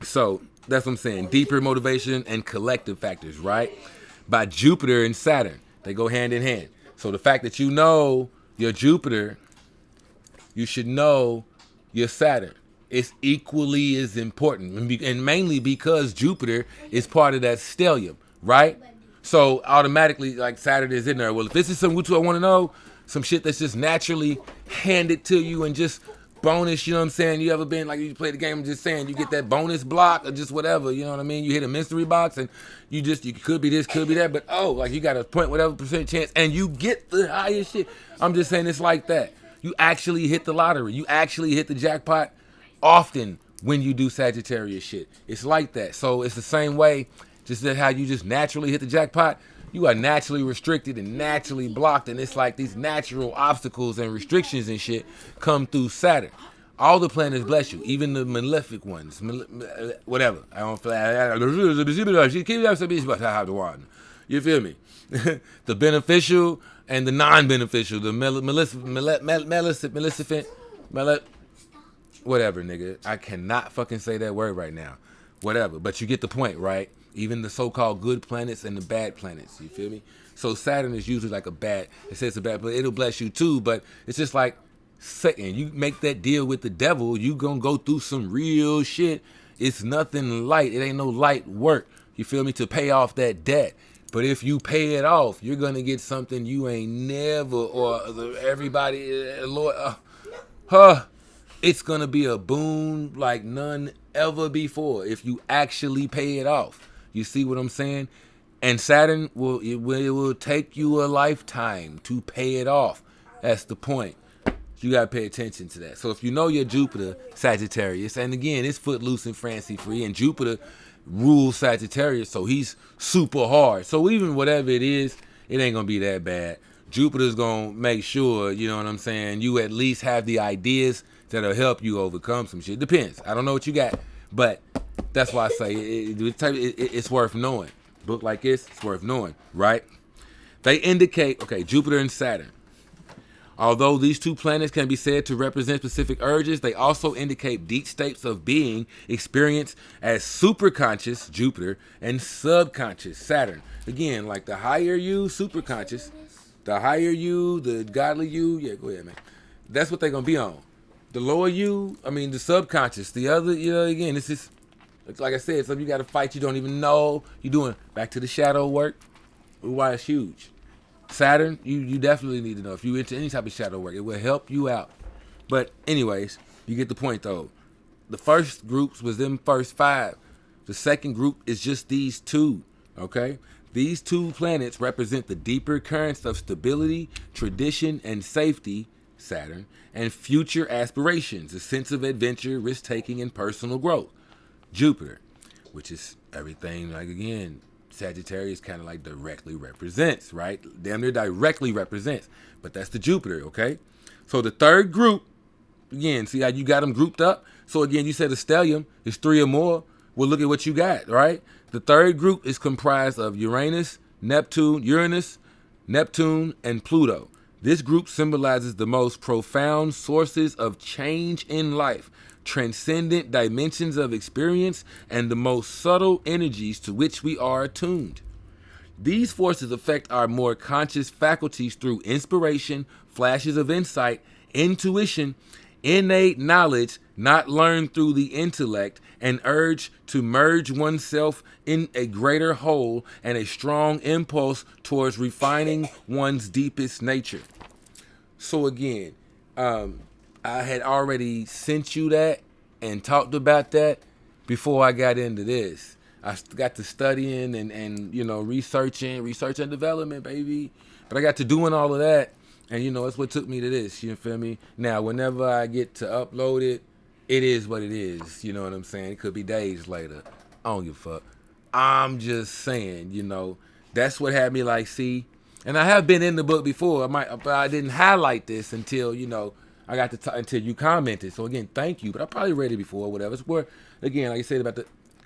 So that's what I'm saying. Deeper motivation and collective factors, right? By Jupiter and Saturn. They go hand in hand. So the fact that you know your Jupiter you should know your Saturn. It's equally as important, and mainly because Jupiter is part of that stellium, right? So automatically, like Saturn is in there. Well, if this is some what I want to know, some shit that's just naturally handed to you and just bonus, you know what I'm saying? You ever been like you play the game and just saying you get that bonus block or just whatever, you know what I mean? You hit a mystery box and you could be this, could be that, but like you got a point whatever percent chance and you get the highest shit. I'm just saying it's like that. You actually hit the lottery. You actually hit the jackpot often when you do Sagittarius shit. It's like that. So it's the same way, just that how you just naturally hit the jackpot. You are naturally restricted and naturally blocked, and it's like these natural obstacles and restrictions and shit come through Saturn. All the planets bless you, even the malefic ones, whatever. I don't feel you feel me? The beneficial and the non-beneficial, the maleficent, whatever, nigga. I cannot fucking say that word right now. Whatever, but you get the point, right? Even the so-called good planets and the bad planets, you feel me? So Saturn is usually like a bad, it says a bad, but it'll bless you too, but it's just like, second, you make that deal with the devil, you gonna go through some real shit. It's nothing light, it ain't no light work, you feel me, to pay off that debt. But if you pay it off, you're gonna get something you ain't never, or everybody, Lord, it's gonna be a boon like none ever before if you actually pay it off. You see what I'm saying? And Saturn it will take you a lifetime to pay it off. That's the point. You gotta pay attention to that. So if you know your Jupiter, Sagittarius, and again, it's footloose and fancy free, and Jupiter rules Sagittarius, so he's super hard. So even whatever it is, it ain't gonna be that bad. Jupiter's gonna make sure, you know what I'm saying, you at least have the ideas that'll help you overcome some shit. Depends. I don't know what you got, but that's why I say it's worth knowing. Book like this, it's worth knowing, right? They indicate, okay, Jupiter and Saturn. Although these two planets can be said to represent specific urges, they also indicate deep states of being experienced as superconscious, Jupiter, and subconscious, Saturn. Again, like the higher you, superconscious, the higher you, the godly you, yeah, go ahead, man. That's what they're going to be on. The lower you, I mean, the subconscious, the other, you know, again, it's just, like I said, something you got to fight you don't even know. You're doing back to the shadow work. Why it's huge. Saturn, you definitely need to know. If you into any type of shadow work, it will help you out. But anyways, you get the point though. The first groups was them first 5. The second group is just these 2, okay? These 2 planets represent the deeper currents of stability, tradition, and safety, Saturn, and future aspirations, a sense of adventure, risk-taking, and personal growth, Jupiter, which is everything, like again, Sagittarius kind of like directly represents, right? Damn near directly represents, but that's the Jupiter, okay? So the third group, again, see how you got them grouped up? So again, you said a stellium is 3 or more. Well, look at what you got, right? The third group is comprised of Uranus, Neptune, and Pluto. This group symbolizes the most profound sources of change in life, transcendent dimensions of experience, and the most subtle energies to which we are attuned. These forces affect our more conscious faculties through inspiration, flashes of insight, intuition, innate knowledge not learned through the intellect, an urge to merge oneself in a greater whole, and a strong impulse towards refining one's deepest nature. So again, I had already sent you that and talked about that before I got into this. I got to studying and you know, research and development, baby. But I got to doing all of that, and you know, it's what took me to this, you feel me? Now, whenever I get to upload it, it is what it is, you know what I'm saying? It could be days later. I don't give a fuck. I'm just saying, you know, that's what had me like, see, and I have been in the book before, but I didn't highlight this until, you know, I got to until you commented. So again, thank you. But I probably read it before or whatever. It's where, again, like I said about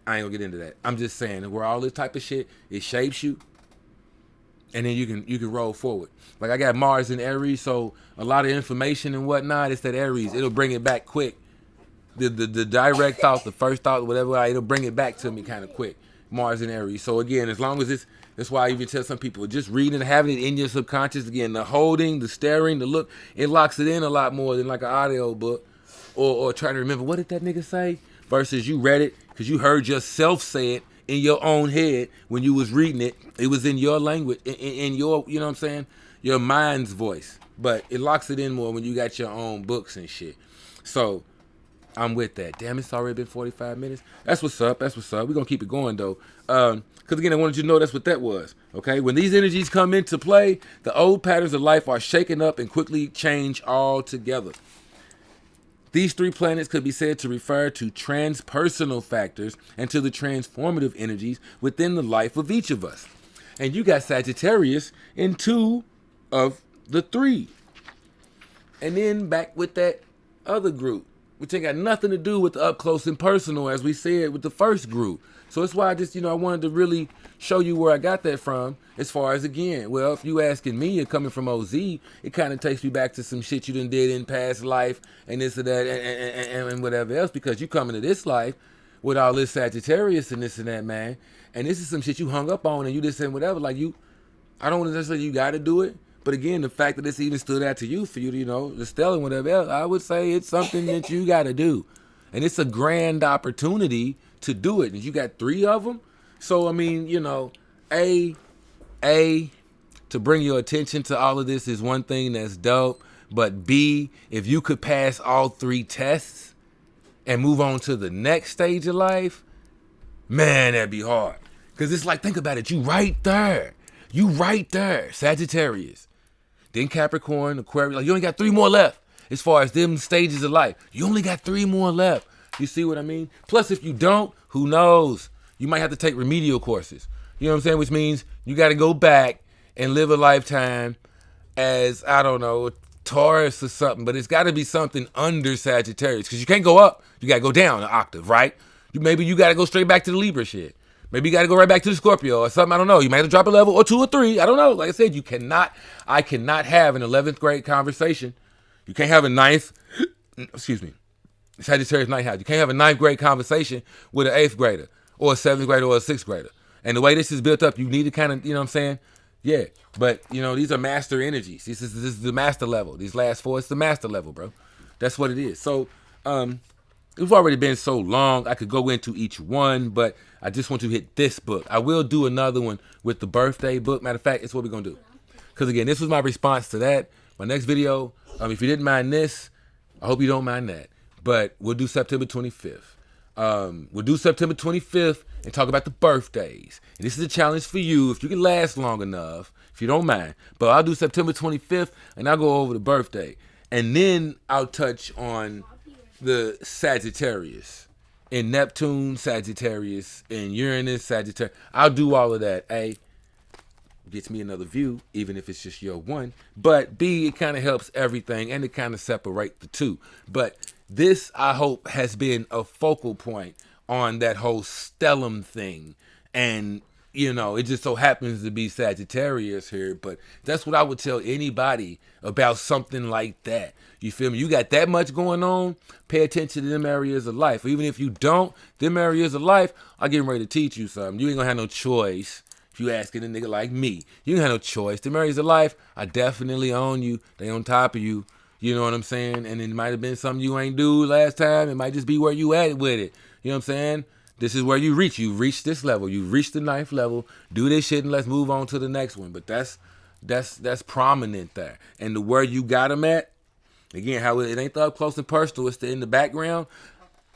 I ain't gonna get into that. I'm just saying where all this type of shit, it shapes you, and then you can roll forward. Like I got Mars in Aries, so a lot of information and whatnot, it's that Aries. It'll bring it back quick. The direct thought, the first thought, whatever, it'll bring it back to me kind of quick. Mars in Aries. So again, as long as that's why I even tell some people, just reading and having it in your subconscious, again, the holding, the staring, the look, it locks it in a lot more than like an audio book or trying to remember, what did that nigga say? Versus you read it because you heard yourself say it in your own head when you was reading it. It was in your language, in your, you know what I'm saying? Your mind's voice. But it locks it in more when you got your own books and shit. So I'm with that. Damn, it's already been 45 minutes. That's what's up. That's what's up. We're going to keep it going, though. Because, again, I wanted you to know that's what that was. Okay? When these energies come into play, the old patterns of life are shaken up and quickly change altogether. These three planets could be said to refer to transpersonal factors and to the transformative energies within the life of each of us. And you got Sagittarius in 2 of the 3. And then back with that other group, which ain't got nothing to do with the up close and personal, as we said with the first group. So that's why I just, I wanted to really show you where I got that from, as far as, again, well, if you asking me and coming from OZ, it kind of takes me back to some shit you done did in past life and this or that and whatever else, because you come into this life with all this Sagittarius and this and that, man, and this is some shit you hung up on and you just saying whatever, like I don't want to say you got to do it, but again, the fact that this even stood out to you for you to, the stellar whatever else, I would say it's something that you got to do. And it's a grand opportunity to do it. And you got 3 of them. So, I mean, A, to bring your attention to all of this is one thing that's dope. But B, if you could pass all 3 tests and move on to the next stage of life, man, that'd be hard. Because it's like, think about it. You right there. Sagittarius. Then Capricorn, Aquarius. Like, you only got 3 more left as far as them stages of life. You only got 3 more left. You see what I mean? Plus, if you don't, who knows? You might have to take remedial courses. You know what I'm saying? Which means you got to go back and live a lifetime as, I don't know, Taurus or something. But it's got to be something under Sagittarius. Because you can't go up. You got to go down an octave, right? Maybe you got to go straight back to the Libra shit. Maybe you got to go right back to the Scorpio or something. I don't know. You might have to drop a level or 2 or 3. I don't know. Like I said, I cannot have an 11th grade conversation. You can't have a 9th, Sagittarius 9th house. You can't have a 9th grade conversation with an 8th grader or a 7th grader or a 6th grader. And the way this is built up, you need to kind of, you know what I'm saying? Yeah. But, these are master energies. This is the master level. These last 4, it's the master level, bro. That's what it is. So, it's already been so long, I could go into each one, but I just want to hit this book. I will do another one with the birthday book. Matter of fact, it's what we're going to do. Because, again, this was my response to that. My next video, if you didn't mind this, I hope you don't mind that. But we'll do September 25th. We'll do September 25th and talk about the birthdays. And this is a challenge for you, if you can last long enough, if you don't mind. But I'll do September 25th, and I'll go over the birthday. And then I'll touch on the Sagittarius and Neptune Sagittarius and Uranus Sagittarius. I'll do all of that. A, gets me another view, even if it's just your one. But B, it kind of helps everything and it kind of separate the two. But this, I hope, has been a focal point on that whole stellium thing. And, it just so happens to be Sagittarius here. But that's what I would tell anybody about something like that. You feel me? You got that much going on, pay attention to them areas of life. Or even if you don't, them areas of life, I'm getting ready to teach you something. You ain't going to have no choice. If you asking a nigga like me, you ain't have no choice. Them areas of life, I definitely own you. They on top of you. You know what I'm saying? And it might have been something you ain't do last time. It might just be where you at with it. You know what I'm saying? This is where you reach. You reach this level. You reach the 9th level. Do this shit and let's move on to the next one. But that's prominent there. And the where you got them at, again, how it ain't the up close and personal. It's in the background.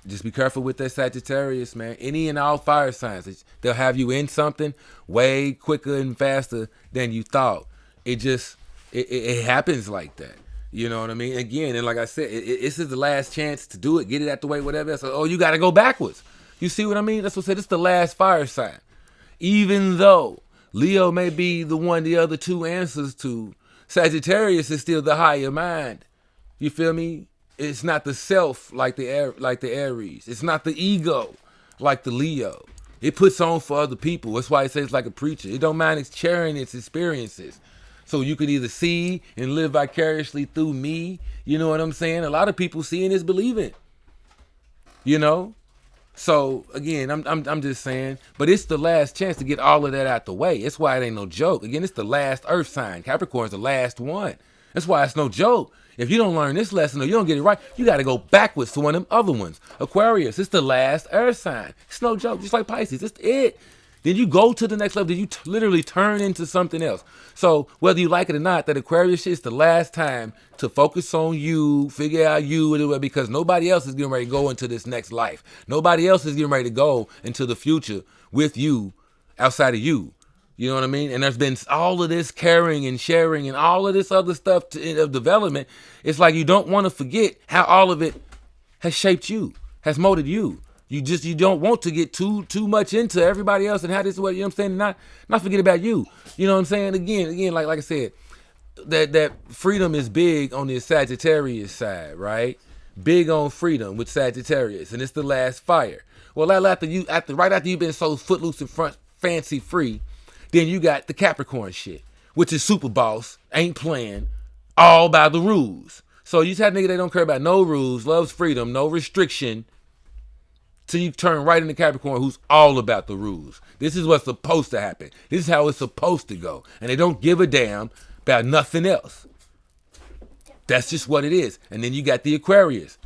Just be careful with that Sagittarius, man. Any and all fire signs, they'll have you in something way quicker and faster than you thought. It happens like that. You know what I mean? Again, and like I said, this is the last chance to do it. Get it out the way, whatever else. You got to go backwards. You see what I mean? That's what I said. It's the last fire sign. Even though Leo may be the one the other 2 answers to, Sagittarius is still the higher mind. You feel me? It's not the self like the Aries. It's not the ego like the Leo. It puts on for other people. That's why it says like a preacher. It don't mind it's sharing its experiences. So you can either see and live vicariously through me. You know what I'm saying? A lot of people seeing is believing. So again, I'm just saying, but it's the last chance to get all of that out the way. It's why it ain't no joke. Again, it's the last Earth sign. Capricorn's the last one. That's why it's no joke. If you don't learn this lesson or you don't get it right, you got to go backwards to one of them other ones. Aquarius, it's the last Earth sign. It's no joke. Just like Pisces, it's it. Then you go to the next level. Then you literally turn into something else. So whether you like it or not, that Aquarius shit is the last time to focus on you, figure out you, because nobody else is getting ready to go into this next life. Nobody else is getting ready to go into the future with you outside of you. You know what I mean? And there's been all of this caring and sharing and all of this other stuff of development. It's like you don't want to forget how all of it has shaped you, has molded you. You don't want to get too much into everybody else and how this is what, you know what I'm saying, not forget about you. You know what I'm saying? Again, like I said, that freedom is big on the Sagittarius side, right? Big on freedom with Sagittarius, and it's the last fire. Well, right after you've been so footloose and front fancy free, then you got the Capricorn shit, which is super boss, ain't playing, all by the rules. So you just have nigga that don't care about no rules, loves freedom, no restriction, till you turn right into Capricorn, who's all about the rules. This is what's supposed to happen. This is how it's supposed to go. And they don't give a damn about nothing else. That's just what it is. And then you got the Aquarius.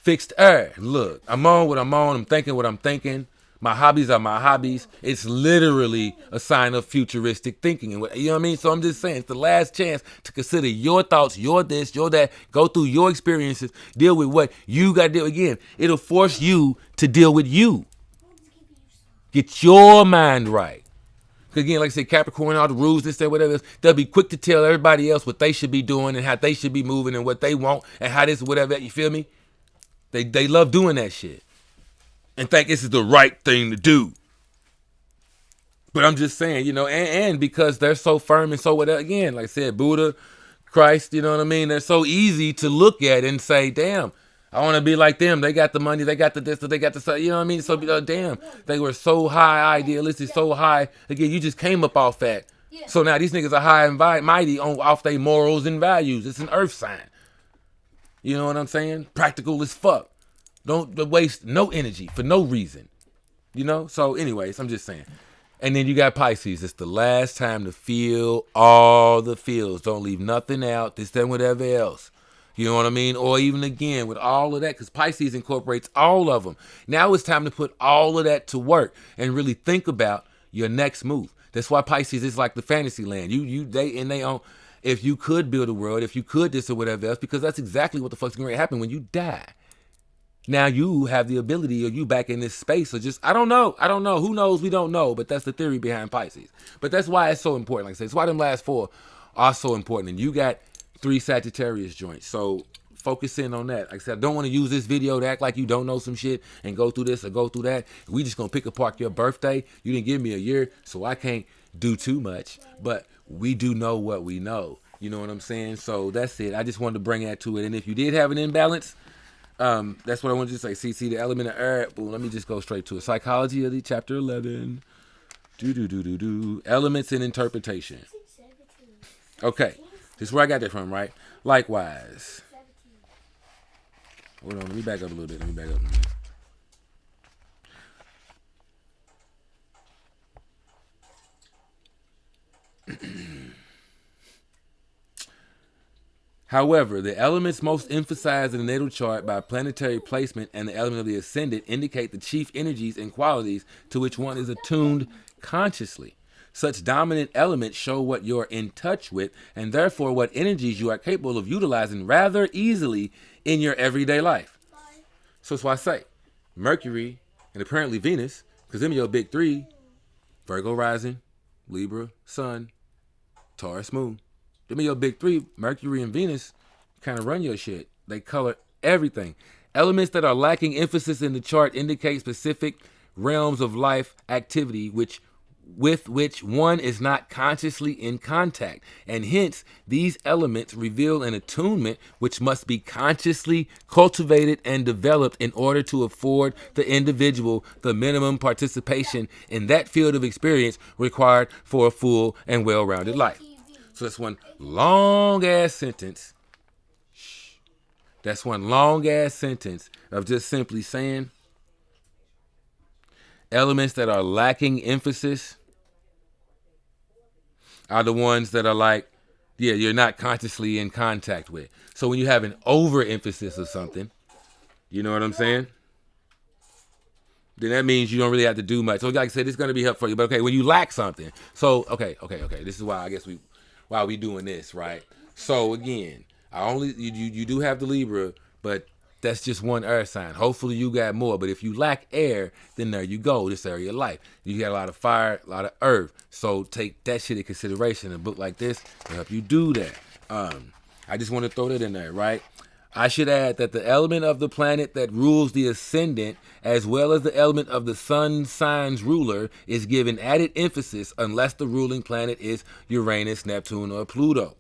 Fixed air. Look, I'm on what I'm on. I'm thinking what I'm thinking. My hobbies are my hobbies. It's literally a sign of futuristic thinking. And you know what I mean? So I'm just saying, it's the last chance to consider your thoughts, your this, your that, go through your experiences, deal with what you got to deal. Again, it'll force you to deal with you. Get your mind right. Again, like I said, Capricorn, all the rules, this, that, whatever else, they'll be quick to tell everybody else what they should be doing and how they should be moving and what they want and how this, whatever, you feel me? They love doing that shit and think this is the right thing to do. But I'm just saying, you know, and because they're so firm and so whatever, again, like I said, Buddha, Christ, you know what I mean? They're so easy to look at and say, damn, I want to be like them. They got the money, they got the this, they got the, you know what I mean? So, damn, they were so high idealistic, so high. Again, you just came up off that. So now these niggas are high and mighty off their morals and values. It's an earth sign. You know what I'm saying? Practical as fuck. Don't waste no energy for no reason. You know? So anyways, I'm just saying. And then you got Pisces. It's the last time to feel all the feels. Don't leave nothing out. This, that, whatever else. You know what I mean? Or even again with all of that, because Pisces incorporates all of them. Now it's time to put all of that to work and really think about your next move. That's why Pisces is like the fantasy land. They own. If you could build a world, if you could this or whatever else, because that's exactly what the fuck's going to happen when you die. Now you have the ability, or you back in this space, or just, I don't know. Who knows? We don't know. But that's the theory behind Pisces. But that's why it's so important. Like I said, it's why them last four are so important. And you got 3 Sagittarius joints. So focus in on that. Like I said, I don't want to use this video to act like you don't know some shit and go through this or go through that. We just going to pick apart your birthday. You didn't give me a year, so I can't do too much. But we do know what we know. You know what I'm saying? So that's it. I just wanted to bring that to it. And if you did have an imbalance, that's what I wanted to say. See the element of air. Boom, let me just go straight to it. Psychology of the chapter 11. Elements and interpretation. Okay, this is where I got that from, right? Likewise. Hold on, let me back up a little bit. However, the elements most emphasized in the natal chart by planetary placement and the element of the ascendant indicate the chief energies and qualities to which one is attuned consciously. Such dominant elements show what you're in touch with and therefore what energies you are capable of utilizing rather easily in your everyday life. So that's why I say Mercury and apparently Venus, because them are your big 3, Virgo rising, Libra, Sun, Taurus, Moon. Them are your big 3, Mercury and Venus, kind of run your shit. They color everything. Elements that are lacking emphasis in the chart indicate specific realms of life activity with which one is not consciously in contact. And hence, these elements reveal an attunement which must be consciously cultivated and developed in order to afford the individual the minimum participation in that field of experience required for a full and well-rounded life. So that's one long-ass sentence. That's one long-ass sentence of just simply saying Elements that are lacking emphasis are the ones that are like, yeah, you're not consciously in contact with. So when you have an overemphasis of something, you know what I'm saying? Then that means you don't really have to do much. So like I said, it's going to be helpful for you. But okay, when you lack something, so okay. This is why I guess why we doing this, right? So again, you do have the Libra, but that's just one earth sign. Hopefully you got more. But if you lack air, then there you go. This area of life. You got a lot of fire, a lot of earth. So take that shit in consideration. A book like this will help you do that. I just want to throw that in there, right? I should add that the element of the planet that rules the ascendant, as well as the element of the sun sign's ruler, is given added emphasis unless the ruling planet is Uranus, Neptune, or Pluto.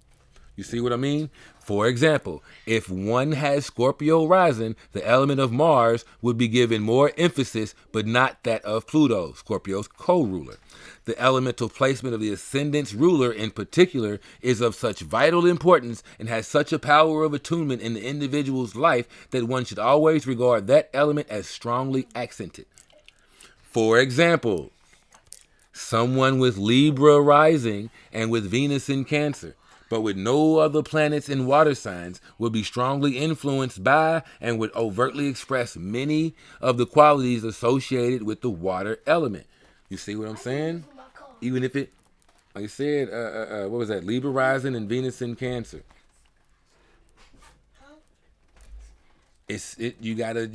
You see what I mean? For example, if one has Scorpio rising, the element of Mars would be given more emphasis, but not that of Pluto, Scorpio's co-ruler. The elemental placement of the ascendant's ruler in particular is of such vital importance and has such a power of attunement in the individual's life that one should always regard that element as strongly accented. For example, someone with Libra rising and with Venus in Cancer, but with no other planets in water signs, would be strongly influenced by and would overtly express many of the qualities associated with the water element. You see what I'm saying? Even if it, like I said, what was that? Libra rising and Venus in Cancer. You gotta,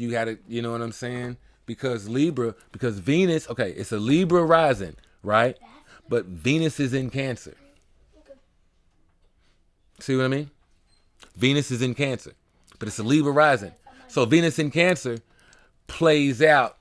you know what I'm saying? Because Venus, okay, it's a Libra rising, right? But Venus is in Cancer. See what I mean? Venus is in Cancer, but it's a Libra rising. So Venus in Cancer plays out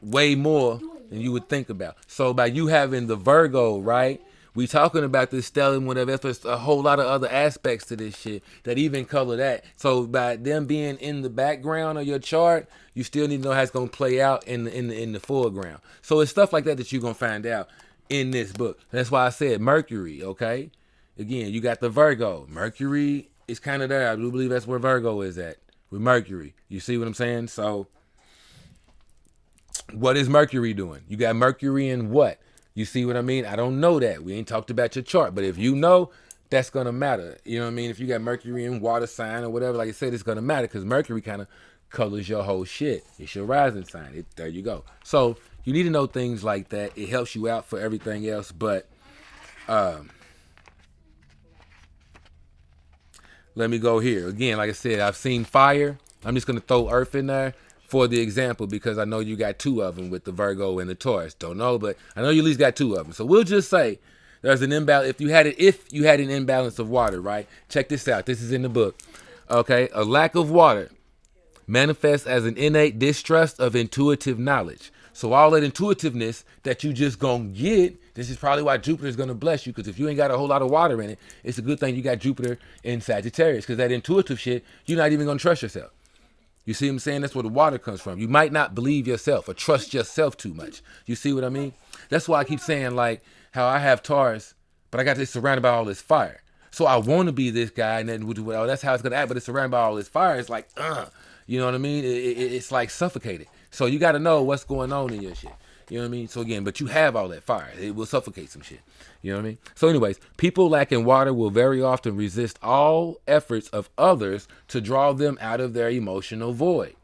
way more than you would think about. So by you having the Virgo, right? We talking about this stellium, whatever. There's a whole lot of other aspects to this shit that even color that. So by them being in the background of your chart, you still need to know how it's gonna play out in the foreground. So it's stuff like that that you're gonna find out in this book. That's why I said Mercury, okay? Again, you got the Virgo. Mercury is kind of there. I do believe that's where Virgo is at, with Mercury. You see what I'm saying? So what is Mercury doing? You got Mercury in what? You see what I mean? I don't know that. We ain't talked about your chart. But if you know, that's going to matter. You know what I mean? If you got Mercury in water sign or whatever, like I said, it's going to matter because Mercury kind of colors your whole shit. It's your rising sign. There you go. So you need to know things like that. It helps you out for everything else. But let me go here. Again, like I said, I've seen fire. I'm just going to throw earth in there for the example because I know you got two of them with the Virgo and the Taurus. Don't know, but I know you at least got two of them. So we'll just say there's an imbalance. If you had an imbalance of water, right? Check this out. This is in the book. Okay, a lack of water manifests as an innate distrust of intuitive knowledge. So all that intuitiveness that you just gonna get, this is probably why Jupiter is gonna bless you, because if you ain't got a whole lot of water in it, it's a good thing you got Jupiter in Sagittarius, because that intuitive shit, you're not even gonna trust yourself. You see what I'm saying? That's where the water comes from. You might not believe yourself or trust yourself too much. You see what I mean? That's why I keep saying, like, how I have Taurus, but I got this surrounded by all this fire. So I want to be this guy, and then that's how it's gonna act. But it's surrounded by all this fire. It's like, you know what I mean? It's like suffocated. So you got to know what's going on in your shit. You know what I mean? So again, but you have all that fire. It will suffocate some shit. You know what I mean? So anyways, people lacking water will very often resist all efforts of others to draw them out of their emotional void.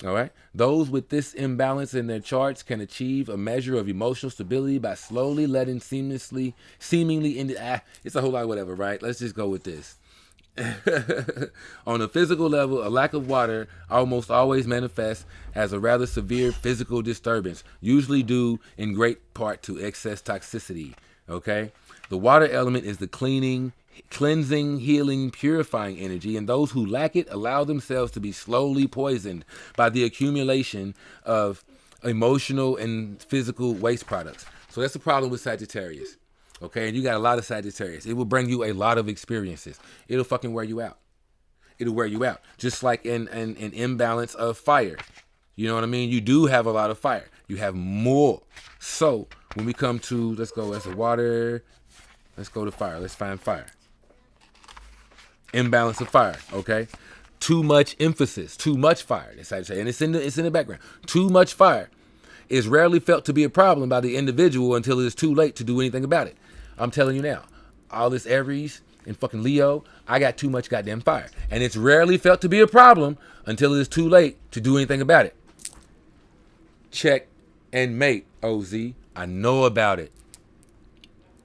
All right? Those with this imbalance in their charts can achieve a measure of emotional stability by slowly letting seemingly into, it's a whole lot of whatever, right? Let's just go with this. On a physical level, a lack of water almost always manifests as a rather severe physical disturbance, usually due in great part to excess toxicity. Okay? The water element is the cleansing, healing, purifying energy, and those who lack it allow themselves to be slowly poisoned by the accumulation of emotional and physical waste products. So that's the problem with Sagittarius. Okay, and you got a lot of Sagittarius. It will bring you a lot of experiences. It'll fucking wear you out. It'll wear you out. Just like an imbalance of fire. You know what I mean? You do have a lot of fire. You have more. So when we come to, let's go as a water. Let's go to fire. Let's find fire. Imbalance of fire. Okay. Too much emphasis, too much fire. That's how you say, and it's in the background. Too much fire is rarely felt to be a problem by the individual until it is too late to do anything about it. I'm telling you now, all this Aries and fucking Leo, I got too much goddamn fire, and it's rarely felt to be a problem until it is too late to do anything about it. Check and mate, OZ. I know about it.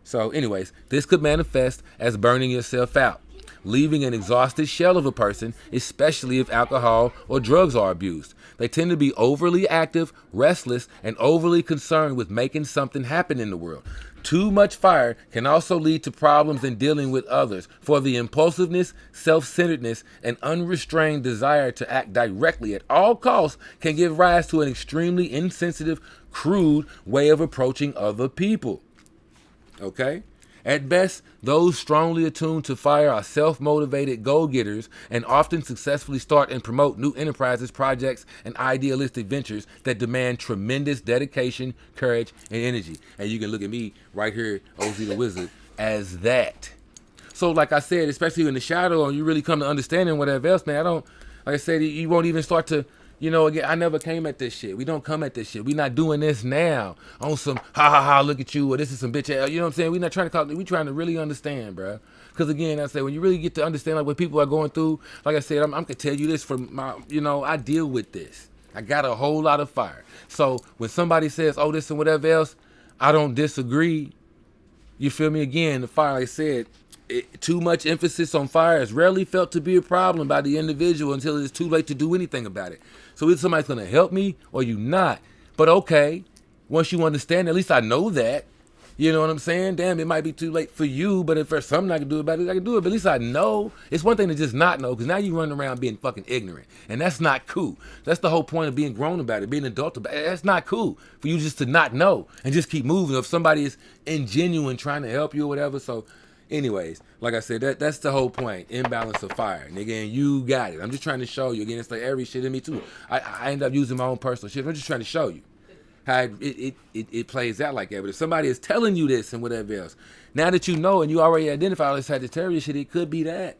So anyways, this could manifest as burning yourself out, leaving an exhausted shell of a person, especially if alcohol or drugs are abused. They tend to be overly active, restless, and overly concerned with making something happen in the world. Too much fire can also lead to problems in dealing with others, for the impulsiveness, self-centeredness, and unrestrained desire to act directly at all costs can give rise to an extremely insensitive, crude way of approaching other people. Okay? At best, those strongly attuned to fire are self-motivated go-getters and often successfully start and promote new enterprises, projects, and idealistic ventures that demand tremendous dedication, courage, and energy. And you can look at me right here, OZ the Wizard, as that. So like I said, especially in the shadow, and you really come to understanding whatever else, man, like I said, you won't even start to, again, I never came at this shit. We don't come at this shit. We not doing this now on some look at you, or this is some bitch ass. You know what I'm saying? We not trying to we trying to really understand, bro. Because again, I say, when you really get to understand like what people are going through, like I said, I'm gonna tell you this from my, I deal with this. I got a whole lot of fire. So when somebody says, oh, this and whatever else, I don't disagree. You feel me? Again, the fire, like I said, too much emphasis on fire is rarely felt to be a problem by the individual until it is too late to do anything about it. So either somebody's going to help me or you not. But okay, once you understand, at least I know that. You know what I'm saying? Damn, it might be too late for you, but if there's something I can do about it, I can do it. But at least I know. It's one thing to just not know, because now you run around being fucking ignorant. And that's not cool. That's the whole point of being grown about it, being an adult about it. That's not cool for you just to not know and just keep moving. If somebody is ingenuine trying to help you or whatever. So anyways, like I said, that's the whole point. Imbalance of fire. And again, you got it. I'm just trying to show you. Again, it's like every shit in me too. I end up using my own personal shit. I'm just trying to show you how it plays out like that. But if somebody is telling you this and whatever else, now that you know and you already identify all this Sagittarius shit, it could be that.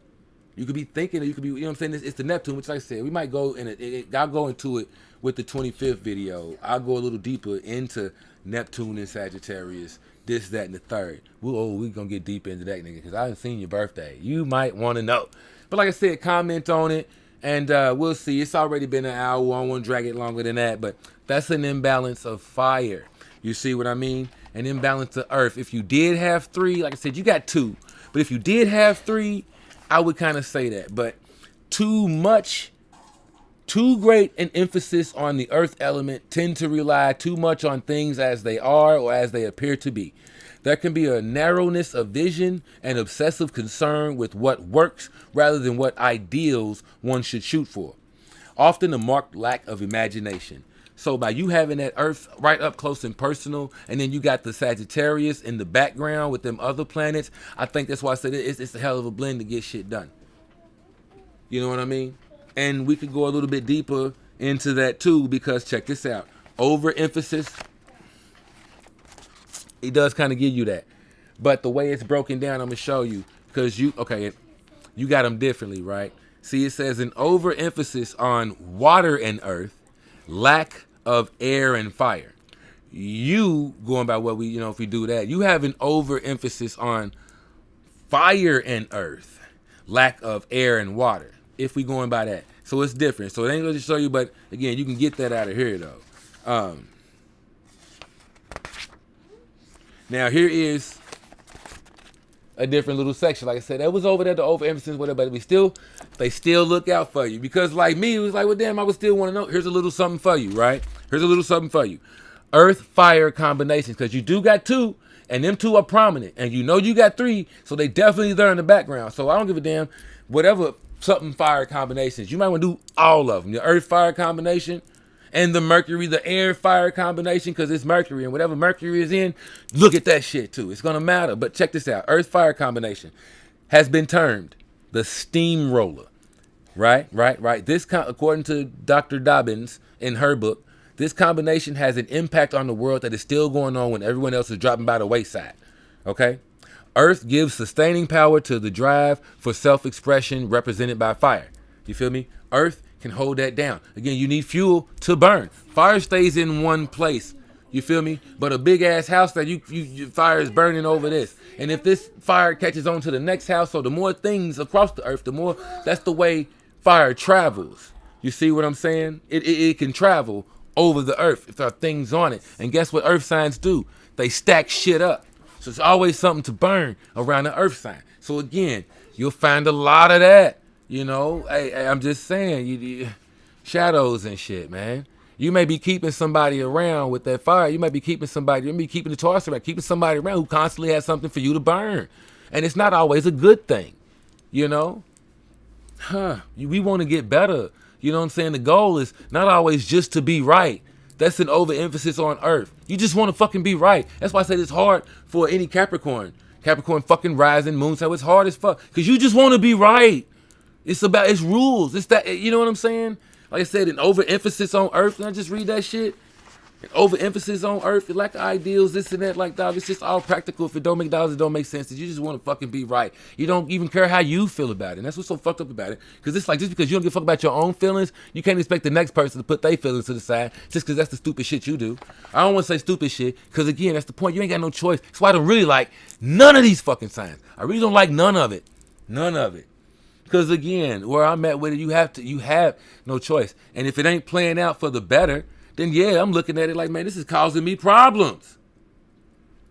You could be thinking, you could be, what I'm saying? It's the Neptune, which like I said, we might go in it. I'll go into it with the 25th video. I'll go a little deeper into Neptune and Sagittarius, this, that, and the third. We're going to get deep into that, nigga, because I haven't seen your birthday. You might want to know. But like I said, comment on it, and we'll see. It's already been an hour. I won't drag it longer than that, but that's an imbalance of fire. You see what I mean? An imbalance of earth. If you did have 3, like I said, you got 2. But if you did have 3, I would kind of say that. But too great an emphasis on the earth element tend to rely too much on things as they are or as they appear to be. There can be a narrowness of vision and obsessive concern with what works rather than what ideals one should shoot for. Often a marked lack of imagination. So by you having that earth right up close and personal, and then you got the Sagittarius in the background with them other planets, I think that's why I said it's a hell of a blend to get shit done. You know what I mean? And we could go a little bit deeper into that too, because check this out. Overemphasis, it does kind of give you that. But the way it's broken down, I'm going to show you. Because you got them differently, right? See, it says an overemphasis on water and earth, lack of air and fire. You, going by what we, if we do that, you have an overemphasis on fire and earth, lack of air and water. If we going by that. So it's different. So it ain't going to show you, but again, you can get that out of here though. Now here is a different little section. Like I said, that was over there, the overemphasis, whatever, but they still look out for you. Because like me, it was like, well, damn, I would still want to know. Here's a little something for you, right? Here's a little something for you. Earth, fire combinations, because you do got 2, and them 2 are prominent. And you got 3, so they definitely there in the background. So I don't give a damn. Whatever something fire combinations, you might want to do all of them. The earth fire combination and the Mercury, the air fire combination, because it's Mercury, and whatever Mercury is in, look at that shit too. It's gonna matter. But check this out. Earth fire combination has been termed the steamroller. Right. This, according to Dr. Dobbins in her book, this combination has an impact on the world that is still going on when everyone else is dropping by the wayside. Okay? Earth gives sustaining power to the drive for self-expression represented by fire. You feel me? Earth can hold that down. Again, you need fuel to burn. Fire stays in one place. You feel me? But a big ass house that you fire is burning over this. And if this fire catches on to the next house, so the more things across the earth, the more, that's the way fire travels. You see what I'm saying? It can travel over the earth if there are things on it. And guess what earth signs do? They stack shit up. So it's always something to burn around the earth sign. So again, you'll find a lot of that. You know, hey, I'm just saying, you shadows and shit, man. You may be keeping somebody around with that fire. You might be keeping somebody, you may be keeping the Taurus around, keeping somebody around who constantly has something for you to burn. And it's not always a good thing, you know? We want to get better. You know what I'm saying? The goal is not always just to be right. That's an overemphasis on earth. You just want to fucking be right. That's why I said it's hard for any Capricorn. Capricorn fucking rising, moon, so it's hard as fuck. Because you just want to be right. It's rules. It's that, you know what I'm saying? Like I said, an overemphasis on earth. Can I just read that shit? An overemphasis on earth. Like ideals, this and that, like that. It's just all practical. If it don't make dollars, it don't make sense. You just want to fucking be right. You don't even care how you feel about it. And that's what's so fucked up about it. Because it's like, just because you don't give a fuck about your own feelings, you can't expect the next person to put their feelings to the side just because that's the stupid shit you do. I don't want to say stupid shit because, again, that's the point. You ain't got no choice. That's why I don't really like none of these fucking signs. I really don't like none of it. None of it. Because again, where I'm at with it, you have no choice. And if it ain't playing out for the better, then yeah, I'm looking at it like, man, this is causing me problems.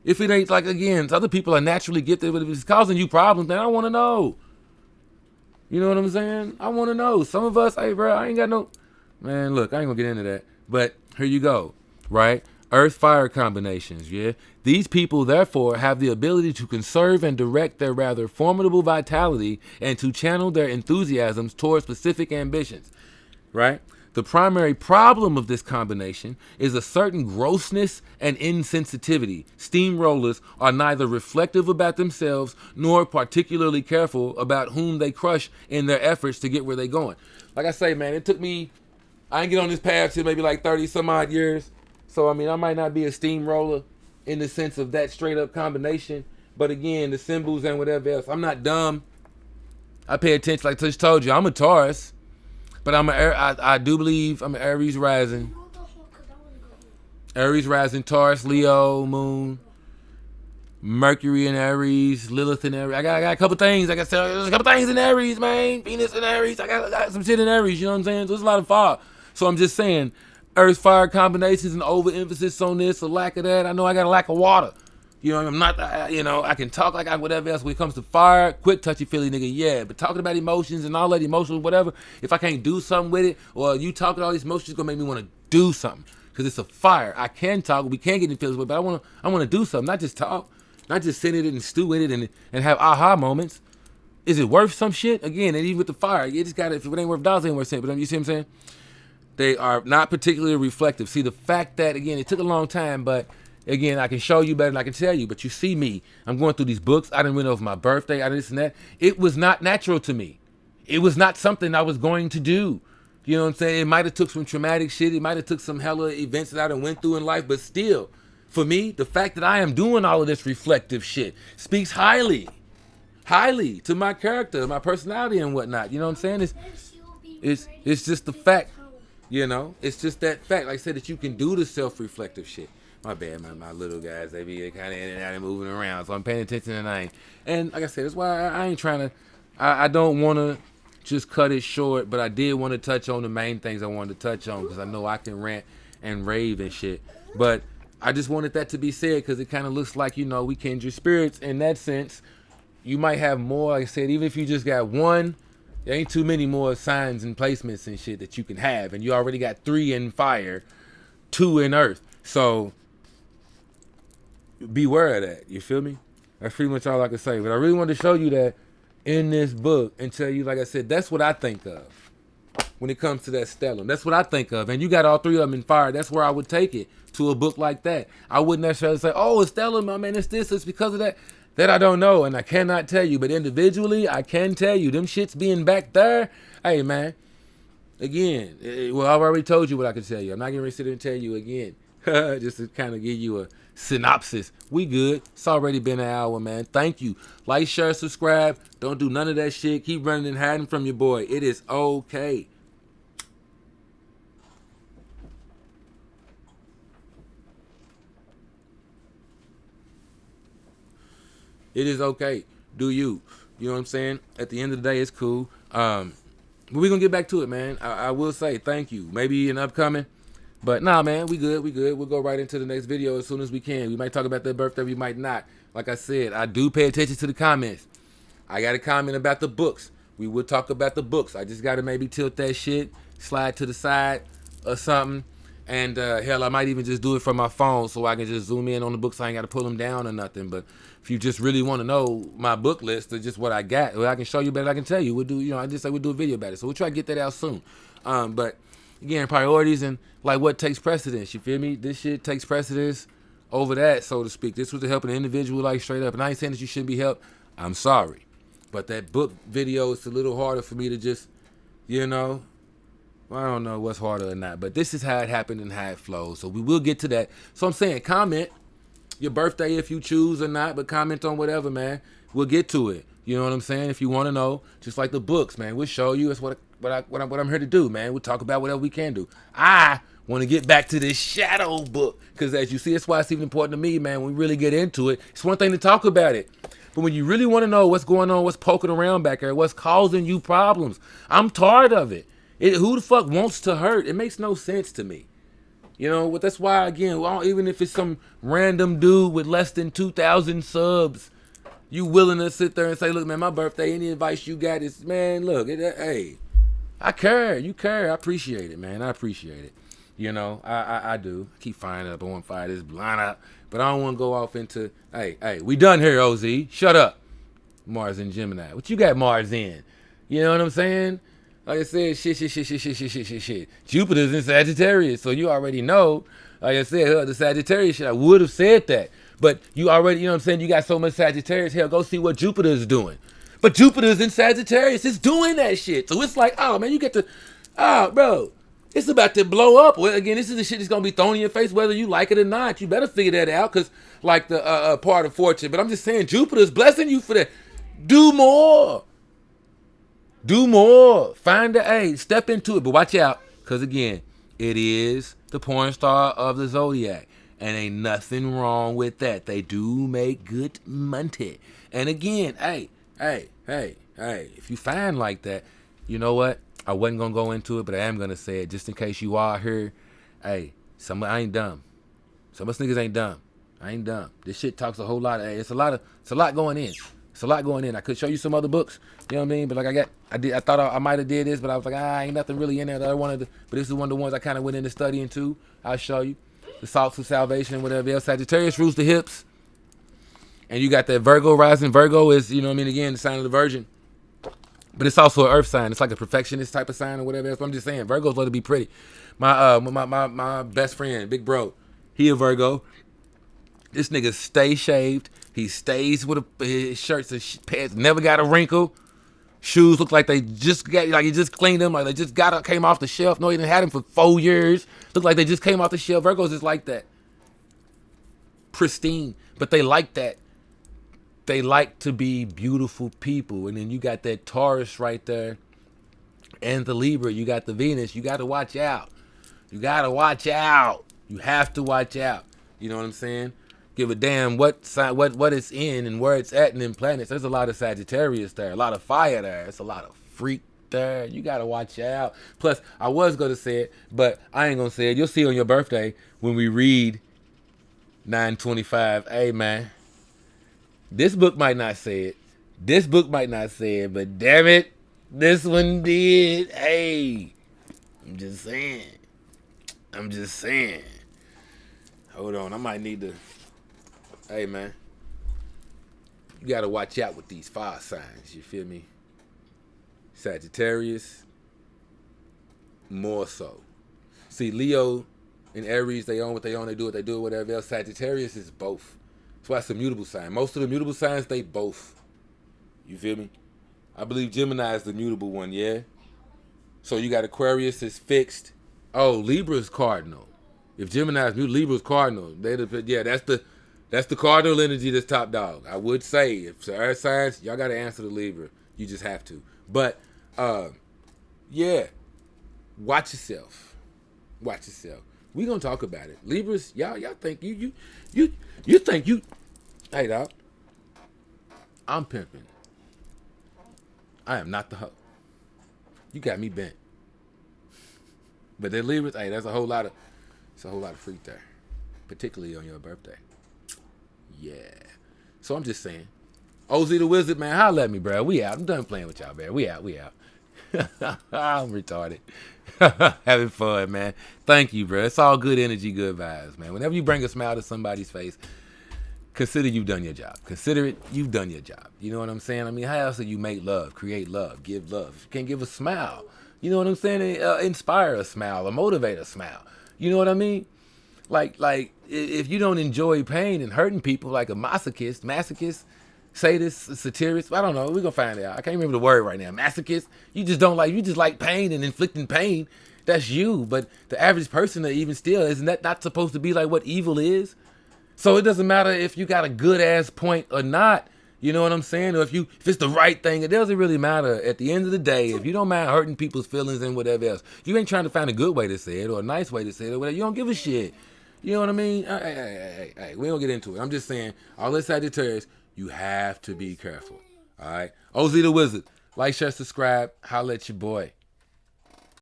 If it ain't, like, again, other people are naturally gifted, but if it's causing you problems, then I want to know. You know what I'm saying? I want to know. Some of us, hey, bro, I ain't got no, man, look, I ain't gonna get into that. But here you go, right? Earth-fire combinations, yeah? These people, therefore, have the ability to conserve and direct their rather formidable vitality and to channel their enthusiasms towards specific ambitions, right? The primary problem of this combination is a certain grossness and insensitivity. Steamrollers are neither reflective about themselves nor particularly careful about whom they crush in their efforts to get where they're going. Like I say, man, it took me, I didn't get on this path till maybe like 30 some odd years. So, I mean, I might not be a steamroller in the sense of that straight up combination. But again, the symbols and whatever else, I'm not dumb. I pay attention. Like Tush told you, I'm a Taurus. But I do believe I'm an Aries rising. Aries rising, Taurus, Leo, Moon, Mercury in Aries, Lilith in Aries. I got a couple things. Like I said, there's a couple things in Aries, man. Venus in Aries. I got some shit in Aries. You know what I'm saying? So there's a lot of fire. So I'm just saying, earth fire combinations and overemphasis on this, a lack of that. I know I got a lack of water. You know, I'm not, you know, I can talk like I whatever else when it comes to fire, quick, touchy-feely nigga, yeah. But talking about emotions and all that emotions, whatever, if I can't do something with it, or you talking all these emotions, it's gonna make me want to do something. Because it's a fire. I can talk, we can get in feelings with, but I wanna do something, not just talk, not just sit in it and stew in it and have aha moments. Is it worth some shit? Again, and even with the fire, you just gotta, if it ain't worth dollars, it ain't worth cents. But you see what I'm saying? They are not particularly reflective. See, the fact that, again, it took a long time, but again, I can show you better than I can tell you, but you see me. I'm going through these books. I didn't win over my birthday. I did this and that. It was not natural to me. It was not something I was going to do. You know what I'm saying? It might have took some traumatic shit. It might have took some hella events that I done went through in life, but still, for me, the fact that I am doing all of this reflective shit speaks highly to my character, my personality and whatnot. You know what I'm saying? It's just the fact, you know? It's just that fact, like I said, that you can do the self-reflective shit. My bad, my little guys, they be kind of in and out and moving around, so I'm paying attention tonight. And like I said, that's why I ain't trying to, I don't want to just cut it short, but I did want to touch on the main things I wanted to touch on, because I know I can rant and rave and shit. But I just wanted that to be said, because it kind of looks like, you know, we kindred spirits in that sense. You might have more, like I said, even if you just got one, there ain't too many more signs and placements and shit that you can have. And you already got 3 in fire, 2 in earth. So beware of that. You feel me? That's pretty much all I can say. But I really wanted to show you that in this book and tell you, like I said, that's what I think of when it comes to that stellium. That's what I think of. And you got all 3 of them in fire. That's where I would take it, to a book like that. I wouldn't necessarily say, oh, it's stellium, my man, it's this, it's because of that. That I don't know, and I cannot tell you. But individually, I can tell you, them shits being back there, hey, man, again, well, I've already told you what I can tell you. I'm not going to sit there and tell you again. Just to kind of give you a synopsis. We good. It's already been an hour, man. Thank you. Like, share, subscribe. Don't do none of that shit. Keep running and hiding from your boy. It is okay. It is okay. Do you. You know what I'm saying? At the end of the day, it's cool. But we're going to get back to it, man. I will say thank you. Maybe an upcoming. But nah, man, we good. We good. We'll go right into the next video as soon as we can. We might talk about their birthday. We might not. Like I said, I do pay attention to the comments. I got a comment about the books. We will talk about the books. I just got to maybe tilt that shit, slide to the side or something. And hell, I might even just do it from my phone so I can just zoom in on the books. I ain't got to pull them down or nothing. But if you just really want to know my book list or just what I got, well, I can show you better. I can tell you. We'll do, I just say we'll do a video about it. So we'll try to get that out soon. But again, priorities and like what takes precedence. You feel me? This shit takes precedence over that, so to speak. This was to help an individual, like straight up. And I ain't saying that you shouldn't be helped. I'm sorry. But that book video, it's a little harder for me to just, I don't know what's harder or not. But this is how it happened and how it flows. So we will get to that. So I'm saying comment your birthday if you choose or not, but comment on whatever, man. We'll get to it. You know what I'm saying? If you want to know, just like the books, man, we'll show you. It's what I'm here to do, man. We'll talk about whatever we can do. I want to get back to this shadow book because, as you see, that's why it's even important to me, man. When we really get into it, it's one thing to talk about it. But when you really want to know what's going on, what's poking around back there, what's causing you problems, I'm tired of it. Who the fuck wants to hurt? It makes no sense to me. But that's why, again, even if it's some random dude with less than 2,000 subs, you willing to sit there and say, look, man, my birthday, any advice you got is, man, look, hey, I care. You care. I appreciate it, man. I appreciate it. I do. I keep firing up. I want to fire this blind out. But I don't want to go off into, hey, we done here, OZ. Shut up. Mars and Gemini. What you got Mars in? You know what I'm saying? Like I said, shit. Jupiter's in Sagittarius, so you already know. Like I said, the Sagittarius shit, I would have said that. But you already, you know what I'm saying? You got so much Sagittarius. Hell, go see what Jupiter's doing. But Jupiter's in Sagittarius. It's doing that shit. So it's like, oh, man, you get to, bro, it's about to blow up. Well, again, this is the shit that's going to be thrown in your face whether you like it or not. You better figure that out because, like the part of fortune. But I'm just saying, Jupiter's blessing you for that. Do more. Do more. Step into it. But watch out because, again, it is the porn star of the zodiac. And ain't nothing wrong with that. They do make good money. And again, hey, if you find like that, you know what? I wasn't going to go into it, but I am going to say it just in case you are here. Hey, I ain't dumb. Some of us niggas ain't dumb. I ain't dumb. This shit talks a whole lot. It's a lot going in. It's a lot going in. I could show you some other books, you know what I mean? But like I thought I might have did this, but I was like, ain't nothing really in there that I wanted to. But this is one of the ones I kind of went into studying too. I'll show you. The salts of salvation, whatever else. Sagittarius rules the hips. And you got that Virgo rising. Virgo is, again, the sign of the Virgin. But it's also an earth sign. It's like a perfectionist type of sign or whatever else. But I'm just saying, Virgos love to be pretty. My best friend, big bro, he a Virgo. This nigga stay shaved. He stays with his shirts and pants. Never got a wrinkle. Shoes look like they just got, like he just cleaned them, like they just came off the shelf. No, he didn't have them for 4 years. Look like they just came off the shelf. Virgos is like that. Pristine. But they like that. They like to be beautiful people. And then you got that Taurus right there. And the Libra. You got the Venus. You got to watch out. You got to watch out. You have to watch out. You know what I'm saying? Give a damn what it's in and where it's at and in planets. There's a lot of Sagittarius there, a lot of fire there. There's a lot of freak there. You gotta watch out. Plus, I was gonna say it, but I ain't gonna say it. You'll see on your birthday when we read 925. Hey man, this book might not say it. This book might not say it, but damn it, this one did. Hey, I'm just saying. Hold on, I might need to. Hey, man, you got to watch out with these fire signs, you feel me? Sagittarius, more so. See, Leo and Aries, they own what they own, they do what they do, whatever else. Sagittarius is both. That's why it's a mutable sign. Most of the mutable signs, they both. You feel me? I believe Gemini is the mutable one, yeah? So you got Aquarius is fixed. Oh, Libra's cardinal. If Gemini's new, Libra's cardinal. Yeah, that's the cardinal energy that's top dog. I would say if it's earth signs, y'all got to answer the Libra. You just have to. But yeah, watch yourself. Watch yourself. We gonna talk about it. Libras, y'all think you think you. Hey dog, I'm pimping. I am not the hoe. You got me bent. But the Libras, hey, it's a whole lot of freak there, particularly on your birthday. Yeah. So I'm just saying, OZ the Wizard, man, holla at me, bro. We out. I'm done playing with y'all, man. We out. I'm retarded. Having fun, man. Thank you, bro. It's all good energy, good vibes, man. Whenever you bring a smile to somebody's face, consider you've done your job. Consider it, you've done your job. You know what I'm saying? I mean, how else do you make love, create love, give love? If you can't give a smile, you know what I'm saying? Inspire a smile or motivate a smile. You know what I mean? Like if you don't enjoy pain and hurting people like a masochist, sadist, satirist, I don't know. We're going to find out. I can't remember the word right now. Masochist, you just like pain and inflicting pain. That's you. But the average person, even still, isn't that not supposed to be like what evil is? So it doesn't matter if you got a good ass point or not. You know what I'm saying? Or if it's the right thing, it doesn't really matter. At the end of the day, if you don't mind hurting people's feelings and whatever else, you ain't trying to find a good way to say it or a nice way to say it or whatever. You don't give a shit. You know what I mean? Hey, we don't get into it. I'm just saying, all this Sagittarius, you have to be careful. All right? OZ the Wizard. Like, share, subscribe. Holla at your boy.